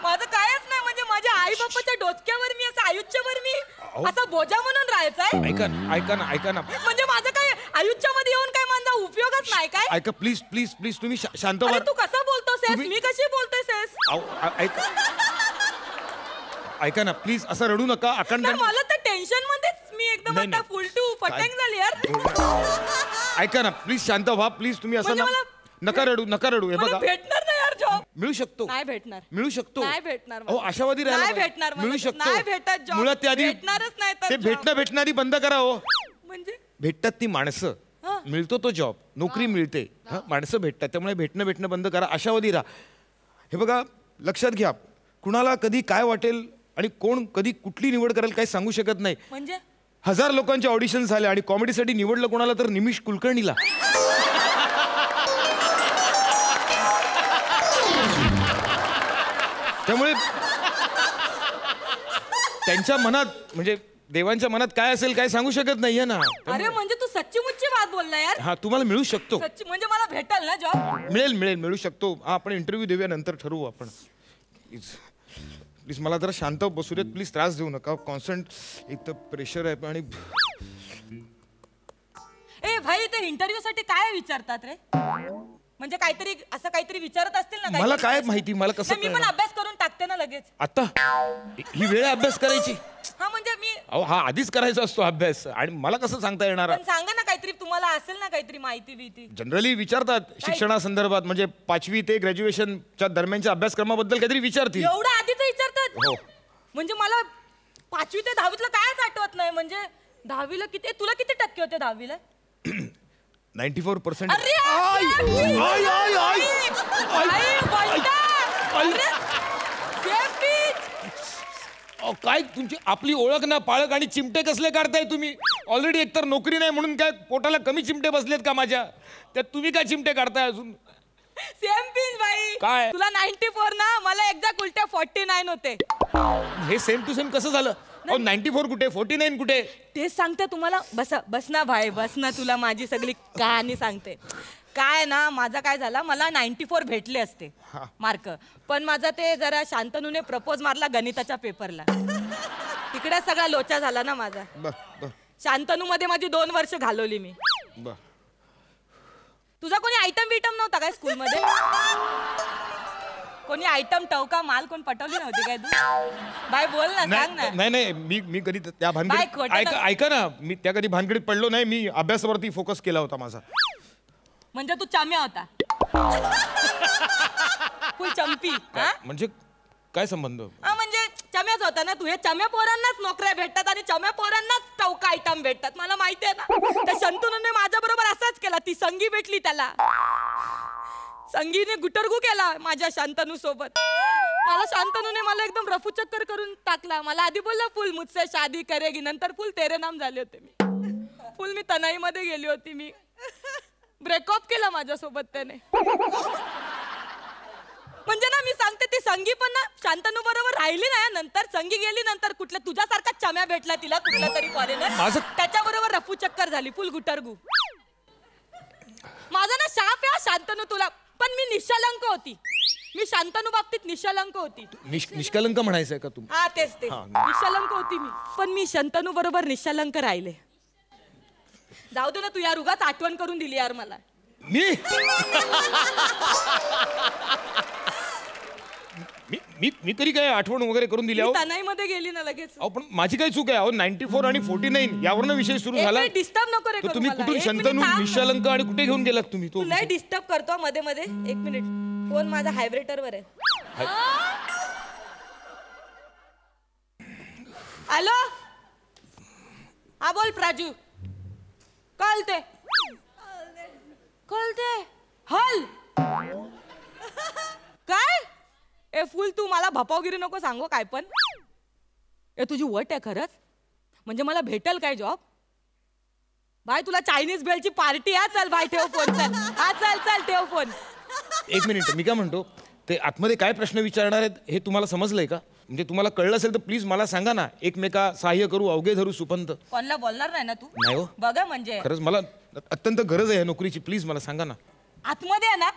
माझं कायच नाही. म्हणजे माझ्या आई बापाच्या डोसक्यावर मी, असं आयुष्यभर मी असा बोजा म्हणून राहायचंय. ऐका ना. म्हणजे माझं काय आयुष्यामध्ये येऊन काय माझा उपयोगच नाही काय? ऐका प्लीज प्लीज प्लीज, तुम्ही शांत व्हा. तू कसं बोलतोस? मी कशी बोलतोस? ऐका ना प्लीज, असं रडू नका. मला तर टेन्शन मध्येच मी एकदम आता फुल टू फटंग झाली यार. ऐका ना प्लीज, शांत व्हा प्लीज. तुम्ही असं नका रडू. हे बघा, भेटणार नाही यार जॉब. मिळू शकतो. नाही भेटणार. मिळू शकतो. नाही भेटणार. अहो आशावादी राहा. नाही भेटणार. मिळू शकतो. नाही भेटत जॉब. मुळात त्याआधी भेटणारच नाही तर ते भेटणं आधी बंद करा. हो म्हणजे भेटतात ती माणसं, मिळतो तो जॉब, नोकरी मिळते, माणसं भेटतात. त्यामुळे भेटणं बंद करा. आशावादी राहा. हे बघा, लक्षात घ्या, कुणाला कधी काय वाटेल आणि कोण कधी कुठली निवड करेल काही सांगू शकत नाही. म्हणजे 1000 लोकांचे ऑडिशन झाले आणि कॉमेडीसाठी निवडलं कोणाला तर निमिष कुलकर्णीला. त्यामुळे त्यांच्या मनात, म्हणजे देवांच्या मनात काय असेल काय सांगू शकत नाहीये ना. अरे म्हणजे तू सच्ची मुच्ची बात बोलला यार. हा तुम्हाला मिळू शकतो. सच्ची म्हणजे मला भेटल ना जॉब? मिळू शकतो. हा आपण इंटरव्ह्यू देऊया, नंतर ठरवू आपण. प्लीज मला जरा शांत बसू देत प्लीज, त्रास देऊ नका. कॉन्स्टंट एक तर प्रेशर आहे. आणि ए भाई, ते इंटरव्ह्यू साठी काय विचारतात रे? म्हणजे काहीतरी विचारत असतील ना? मला काय माहिती, मला कसं मी पण अभ्यास करून टाकते ना लगेच. आता ही वेळ अभ्यास करायची? हा म्हणजे मी अहो हा आधीच करायचा असतो अभ्यास आणि मला कसं सांगता येणार. पण सांगा ना काहीतरी, तुम्हाला असेल ना काहीतरी माहिती बिती. जनरली विचारतात शिक्षणासंदर्भात, म्हणजे 5वी ते ग्रॅज्युएशनच्या दरम्यानच्या अभ्यासक्रमाबद्दल काहीतरी विचारतील. एवढं आधीच विचारतात? हो. म्हणजे मला 5वी ते 10वीतलं कायच आठवत नाही. म्हणजे 10वीला किती, तुला किती टक्के होते 10वीला? 94%. अरे काय तुमची आपली ओळख ना पाळक आणि चिमटे कसले काढताय तुम्ही? ऑलरेडी एकतर नोकरी नाही म्हणून काय पोटाला कमी चिमटे बसलेत का माझ्या? त्यात तुम्ही काय चिमटे काढताय अजून? सेम पिंच भाई. काय? तुला 94 ना, मला एक्झॅक्ट उलट्या 49 होते. हे सेम टू सेम कसं झालं? 94 कुठे, 49 कुठे? तेच सांगते तुम्हाला. बस ना भाई, बस ना, तुला माझी सगळी कहाणी सांगते. काय ना, माझा काय झाला, मला 94 भेटले असते मार्क, पण माझा ते जरा शांतनूने प्रपोज मारला गणिताच्या पेपरला. तिकडे सगळा लोचा झाला ना माझा. शांतनू मध्ये माझी 2 वर्ष घालवली मी. तुझा कोणी आयटम बिटम नव्हता काय स्कूलमध्ये? कोणी आयटम टवका माल कोण पटवली नव्हती काय तू? बाय बोल ना, सांग ना. नाही मी कधी त्या भानगडीत ऐका ना, मी त्या कधी भानगडीत पडलो नाही. मी अभ्यासावरती फोकस केला होता माझा. म्हणजे तू चाम्या होता? फुल चंपी. म्हणजे काय संबंध? म्हणजे चम्याच होता ना तू. हे चम्या पोरांनाच नोकऱ्या भेटतात आणि चम्या पोरांनाच चौका आयटम भेटतात, मला माहिती आहे ना. त्या शंतनूने माझ्या बरोबर असाच केला. ती संगी भेटली त्याला, संगीने गुटरगू केला माझ्या शांतनू सोबत. शांतनूने मला एकदम रफू चक्कर करून टाकला. मला आधी बोलला फुल मुझसे शादी करेगी, नंतर फुल तेरे नाम झाले होते मी. फुल मी तनाई मध्ये गेली होती. मी ब्रेकअप केला माझ्यासोबत त्याने. म्हणजे ना, मी सांगते, ती संगी पण ना शांतनू बरोबर राहिली नाही. नंतर संगी गेली, नंतर कुठल्या तुझ्यासारखा चम्या भेटला तिला, कुठला तरी फॉरेनर, त्याच्याबरोबर रफू चक्कर झाली, फुल गुटरगू. माझा ना शाप आहे शांतनू तुला. पण मी निशलंक होती. मी शांतनू बाबतीत निशलंक होती. निष्कलंक म्हणायचंय का तुम्ही? हा तेच ते, निशलंक होती मी. पण मी शंतनू बरोबर निशलंक राहिले. जाऊ दे ना, तू यार उगाच आठवण करून दिली यार मला. मी तरी काय आठवण वगैरे करून दिली? तनाई मध्ये गेली ना लगेच. पण माझी काय चूक आहे? 94 आणि 49 यावरनं विषय सुरू झाला. डिस्टर्ब नको रे करू तुम्ही मला. कुठून शंतनू निशलंक आणि कुठे घेऊन गेलात तुम्ही? तो लय डिस्टर्ब करतो मध्ये मध्ये. 1 मिनिट, फोन माझा हायब्रेटर वर आहे. हॅलो, हा बोल प्राजू. कळते हल काय? ए फुल, तू मला भपावगिरी नको सांगू काय पण. ए तुझी वट आहे खरंच? म्हणजे मला भेटेल काय जॉब? भाई तुला चायनीज बेलची पार्टी. हा चल भाई, ठेव फोन. चल हा चल ठेव फोन. 1 मिनिट, मी काय म्हणतो, ते आतमध्ये काय प्रश्न विचारणार आहेत हे तुम्हाला समजलंय का? म्हणजे तुम्हाला कळलं असेल तर प्लीज मला सांगा ना. एकमेका सहाय्य करू, अवघे धरू सुपंत. कोणाला बोलणार नाही ना तू? नाही हो. बघा म्हणजे खरंच मला अत्यंत गरज आहे नोकरीची. प्लीज मला सांगा ना. आतमध्ये आहे ना,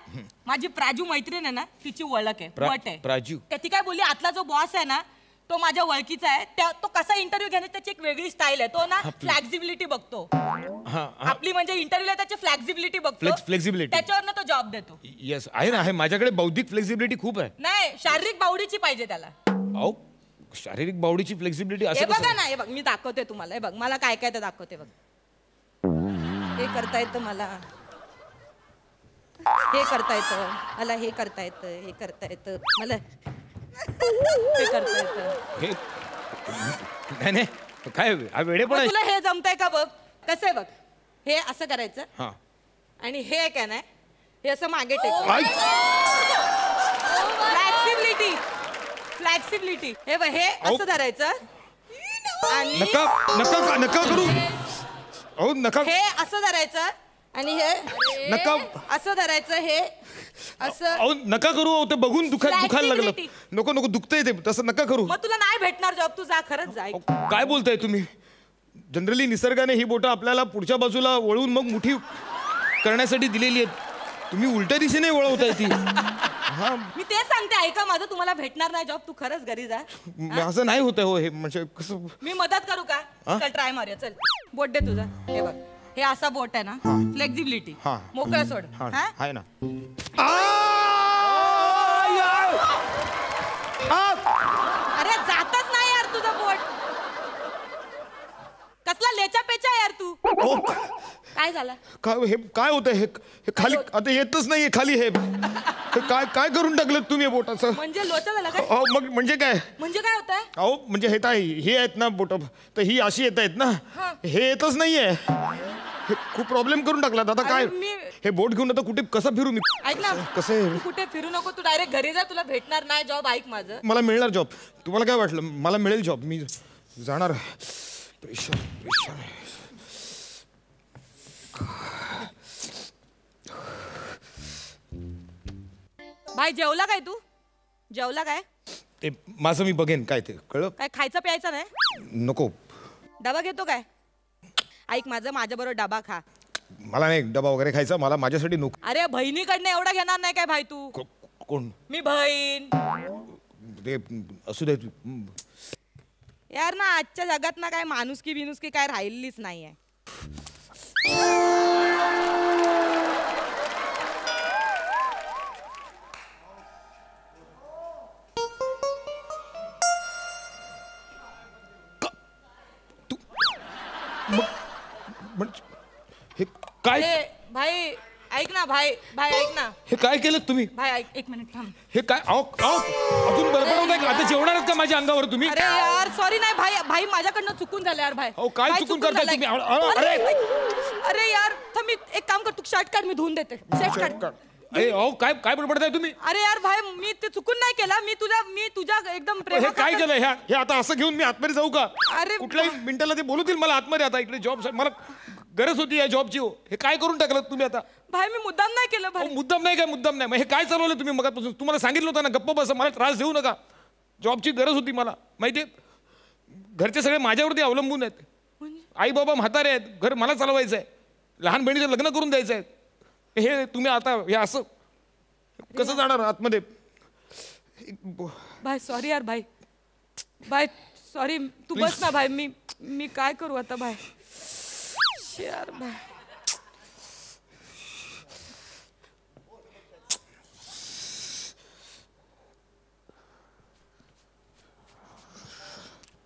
माझी प्राजू मैत्रीण आहे ना, तिची ओळख आहे, वट आहे. प्राजू ती काय बोलली, आतला जो बॉस आहे ना, तो माझ्या ओळखीचा आहे. तो कसा इंटरव्ह्यू घेण्याची त्याची एक वेगळी स्टाईल आहे. तो ना फ्लेक्झिबिलिटी बघतो. आपली म्हणजे इंटरव्ह्यूला त्याची फ्लेक्झिबिलिटी बघतो. फ्लेक्झिबिलिटी त्याच्यावरनं तो जॉब देतो. येस, आहे ना, आहे. माझ्याकडे बौद्धिक फ्लेक्झिबिलिटी खूप आहे. नाही, शारीरिक बावडीची पाहिजे त्याला. अहो, शारीरिक बावडीची फ्लेक्झिबिलिटी हे बघा ना, हे बघ, मी दाखवते तुम्हाला. हे बघ, मला काय काय ते दाखवते बघ. हे करता येतं मला, हे करता येतं मला, हे करता येतं, हे करता येतं मला, हे करता येतं. नाही काय वेडेपणा. तुला हे जमतंय का बघ? कसं आहे बघ, हे असं करायचं आणि हे काय नाही, हे असं मागे टेक. फ्लेक्सिबिलिटी. हे बघ, हे असं धरायचं आणि नका करू. अहो नका. हे असं धरायचं आणि हे नका असं धरायचं. हे असं. अहो नका करू. ते बघून दुखायला लागलं. नको दुखतंय ते, तसं नका करू. मग तुला नाही भेटणार जॉब. तू जा, खरंच जा. काय बोलताय तुम्ही? जनरली निसर्गाने ही बोटं आपल्याला पुढच्या बाजूला वळून मग मुठी करण्यासाठी दिलेली आहेत. तुम्ही उलट्या दिशेने वळवताय ती. मी ते सांगते, ऐका माझं, तुम्हाला भेटणार नाही जॉब. तू खरंच घरी जा. असं नाही होत हो. हे म्हणजे कसं? मी मदत करू का? चल ट्राय मारूया. चल बोट दे तुझा. हे बघ, हे असा बोट आहे ना, फ्लेक्झिबिलिटी. मोकळं सोड. आहे ना. अरे जातच नाही यार तुझं बोट. पेचा पेचा यार तू अहो, काय झालं काय हे काय होतंय हे हे खाली आता येतच नाहीये खाली हे काय काय करून टाकलं तुम्ही बोटाचं म्हणजे लोचा झाला काय अहो मग म्हणजे काय म्हणजे काय होतंय अहो म्हणजे हे काय हे आहेत ना बोट तर ही अशी येत आहेत ना हे येतच नाहीये हे खूप प्रॉब्लेम करून टाकला आता काय अरे मी- हे बोट घेऊन आता कुठे कसं फिरू मी ऐक ना कसं आहे? तू कुठे फिरू नको तू डायरेक्ट घरी जा तुला भेटणार नाही जॉब ऐक माझं मला मिळणार जॉब तुम्हाला काय वाटलं मला मिळेल जॉब मी जाणार प्रेशर प्रेशर भाई जेवला काय तू जेवला काय ते माझं मी बघेन काय ते कळलं काय खायचं प्यायचं नाही नको डबा घेतो काय ऐक माझं माझ्याबरोबर डबा खा मला नाही डबा वगैरे खायचा मला माझ्यासाठी नको अरे बहिणीकडनं एवढा घेणार नाही काय भाई तू कोण मी बहीण ते असू दे यार ना आजच्या जगात ना काय माणुसकी बिनुसकी काय राहिलीच नाहीये हे काय अरे भाई ऐक ना भाई भाई ऐक ना हे काय केलं तुम्ही भाई ऐक एक मिनिट थांब हे काय अहो अहो अजून बरोबर आहे का आता जेवणारच का माझ्या अंगावर तुम्ही अरे यार सॉरी नाही भाई भाई माझ्याकडनं चुकून झालं यार भाई अहो, काय भाई, चुकून करताय झालंय. तुम्ही? अरे, अरे यार थांब मी एक काम कर तू शर्ट काढ मी धुवून देते शर्ट काढ अरे अहो काय काय बडबडताय तुम्ही अरे यार भाई मी ते चुकून नाही केलं मी तुझ्या एकदम हे प्रेमात काय केलं हे आता असं घेऊन मी आतमध्ये जाऊ का अरे, कुठल्याही मिनिटाला ते बोलतील मला आतमध्ये आता इकडे जॉब मला गरज होती या जॉबची हो हे काय करून टाकलं तुम्ही आता भाई मी मुद्दाम नाही केलं भाई मुद्दाम नाही काय मुद्दाम नाही मग हे काय चालवलं तुम्ही मगापासून तुम्हाला सांगितलं होतं ना गप्प बसा मला त्रास देऊ नका जॉबची गरज होती मला माहिती घरचे सगळे माझ्यावरती अवलंबून आहेत आई बाबा म्हातारे आहेत घर मला चालवायचं आहे लहान बहिणीचं लग्न करून द्यायचं आहे हे तुम्ही आता हे असं कसं जाणार आतमध्ये भाई सॉरी यार भाई भाई सॉरी तू बस ना भाई मी काय करू आता भाई यार भाई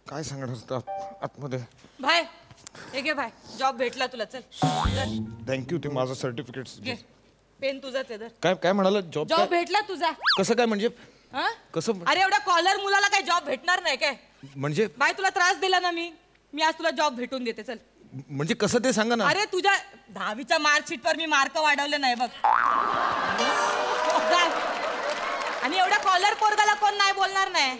काय सांगणार असतं आतमध्ये भाई हे घे भाई जॉब भेटला तुला चल थँक्यू ते माझं सर्टिफिकेट घे पेन तुझाच आहे तर काय काय म्हणाला जॉब जॉब भेटला तुझा कसं काय म्हणजे हा? कसं अरे एवढ्या कॉलर मुलाला काय जॉब भेटणार नाही काय म्हणजे बाय तुला त्रास दिला ना मी आज तुला जॉब भेटून देते चल म्हणजे कसं ते सांगा ना अरे तुझ्या 10वीच्या मार्कशीट वर मी मार्क वाढवले नाही बघ जा. आणि एवढ्या कॉलर पोरगाला कोण नाही बोलणार नाही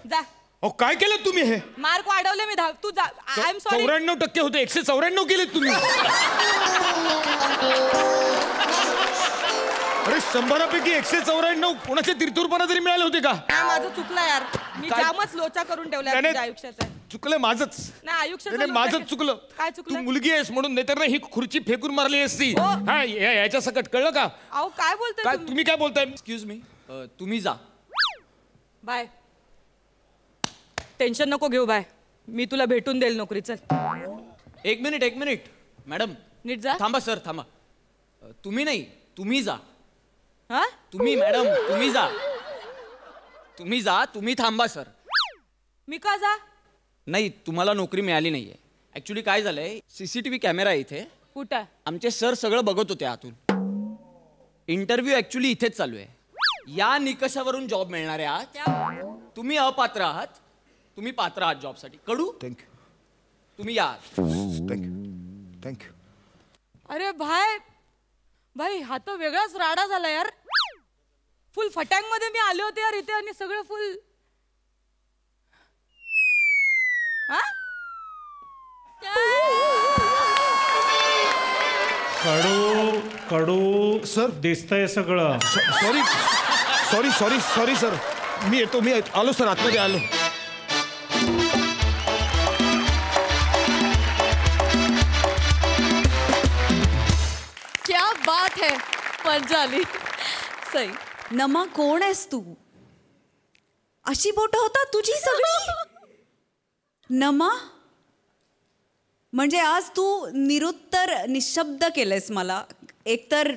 जा अहो काय केलं तुम्ही हे मार्क वाढवले मी तू जा आय एम सॉरी 94% होते 194 केले तुम्ही अरे 100पैकी 194 कोणाचे तिरतूरपणा जरी मिळाले होते का माझं चुकलं यार मी काय? जामच लोचा करून ठेवला नाही, तुझ्या आयुष्याचा चुकलं माझंच नाही आयुष्याचं नाही, लोचा माझंच के- चुकलं काय तू चुकलं मुलगी आहेस म्हणून नाहीतर ना ही खुर्ची फेकून मारली असती हा याच्या सकट कळलं का अहो काय बोलतोय काय तुम्ही? तुम्ही काय बोलताय एक्सक्यूज मी तुम्ही जा बाय टेन्शन नको घेऊ बाय मी तुला भेटून देईल नोकरी चल एक मिनिट मॅडम नीट जा थांबा सर थांबा तुम्ही नाही तुम्ही जा हा तुम्ही मॅडम तुम्ही जा तुम्ही थांबा सर मी का जा नाही तुम्हाला नोकरी मिळाली नाहीये ऍक्च्युली काय झालंय सीसीटीव्ही कॅमेरा आहे इथे कुठं आमचे सर सगळं बघत होते आतून इंटरव्ह्यू ऍक्च्युली इथेच चालू आहे या निकषावरून जॉब मिळणार आहे आज तुम्ही अपात्र आहात तुम्ही पात्र आहात जॉबसाठी कडू थँक्यू तुम्ही या थँक्यू अरे भाई हा तर वेगळाच राडा झाला यार फुल फटँग मध्ये मी आले होते यार इथे आणि सगळं फुल हा कडू सर दिसतंय सगळं सॉरी सर मी आलो सर आतमध्ये आलो क्या बात है मजा आली सई नमा कोण आहेस तू अशी बोट होता तुझी सगळी नमा म्हणजे आज तू निरुत्तर निशब्द केलंयस मला एकतर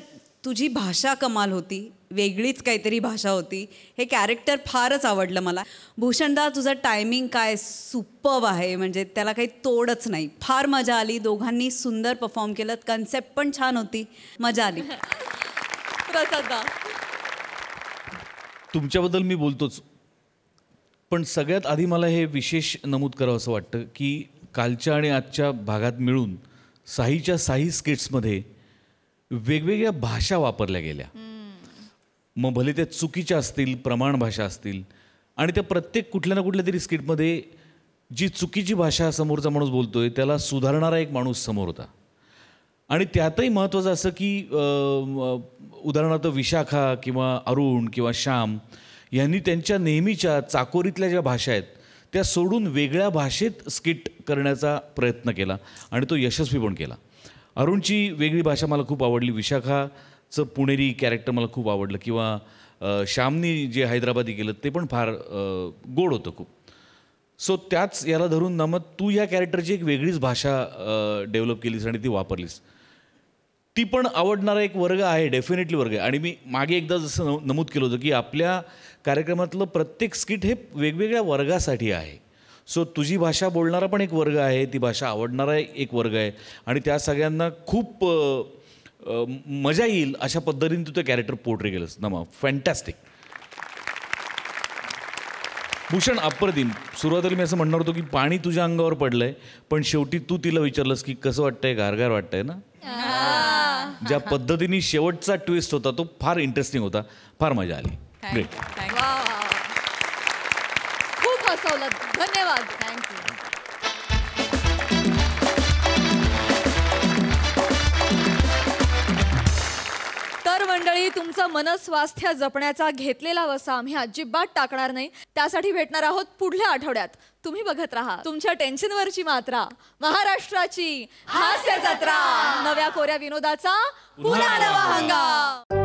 तुझी भाषा कमाल होती, वेगळीच काहीतरी भाषा होती. हे कॅरेक्टर फारच आवडलं मला. भूषणदा, तुझं टायमिंग काय सुपर्ब आहे, म्हणजे त्याला काही तोडच नाही. फार मजा आली. दोघांनी सुंदर परफॉर्म केलं. कन्सेप्ट पण छान होती. मजा आली. प्रसादा, तुमच्याबद्दल मी बोलतोच, पण सगळ्यात आधी मला हे विशेष नमूद करावं असं वाटतं की कालच्या आणि आजच्या भागात मिळून साहीच्या साही स्किट्समध्ये वेगवेगळ्या भाषा वापरल्या गेल्या. मग भले त्या चुकीच्या असतील, प्रमाण भाषा असतील, आणि त्या प्रत्येक कुठल्या ना कुठल्या तरी स्किटमध्ये जी चुकीची भाषा समोरचा माणूस बोलतोय त्याला सुधारणारा एक माणूस समोर होता. आणि त्यातही महत्त्वाचं असं की उदाहरणार्थ विशाखा किंवा अरुण किंवा श्याम यांनी त्यांच्या नेहमीच्या चाकोरीतल्या ज्या भाषा आहेत त्या सोडून वेगळ्या भाषेत स्किट करण्याचा प्रयत्न केला आणि तो यशस्वी पण केला. अरुणची वेगळी भाषा मला खूप आवडली, विशाखाचं पुणेरी कॅरेक्टर मला खूप आवडलं, किंवा श्यामनी जे हैदराबादी केलं ते पण फार गोड होतं खूप. सो त्याच याला धरून मग तू या कॅरेक्टरची एक वेगळीच भाषा डेव्हलप केलीस आणि ती वापरलीस. ती पण आवडणारा एक वर्ग आहे, डेफिनेटली वर्ग आहे. आणि मी मागे एकदा जसं नमूद केलं होतं की आपल्या कार्यक्रमातलं प्रत्येक स्किट हे वेगवेगळ्या वर्गासाठी आहे. सो तुझी भाषा बोलणारा पण एक वर्ग आहे, ती भाषा आवडणारा एक वर्ग आहे, आणि त्या सगळ्यांना खूप मजा येईल अशा पद्धतीने तू ते कॅरेक्टर पोर्ट्रे केलंस ना. मग फॅन्टॅस्टिक. भूषण, अप्रतिम. सुरुवातीला मी असं म्हणणार होतो की पाणी तुझ्या अंगावर पडलंय, पण शेवटी तू तिला विचारलंस की कसं वाटतंय, गारगार वाटतंय ना. ज्या पद्धतीने शेवटचा ट्विस्ट होता तो फार इंटरेस्टिंग होता, फार मजा आली. ग्रेट. खूप हसवलं. धन्यवाद. थँक्यू. तर मंडळी, तुमचं मनस्वास्थ्य जपण्याचा घेतलेला वसा आम्ही अजिबात टाकणार नाही. त्यासाठी भेटणार आहोत पुढल्या आठवड्यात. तुम्ही बघत राहा तुमच्या टेन्शनवरची मात्रा, महाराष्ट्राची हास्य जत्रा, नव्या कोऱ्या विनोदाचा पुन्हा नवा हंगाम.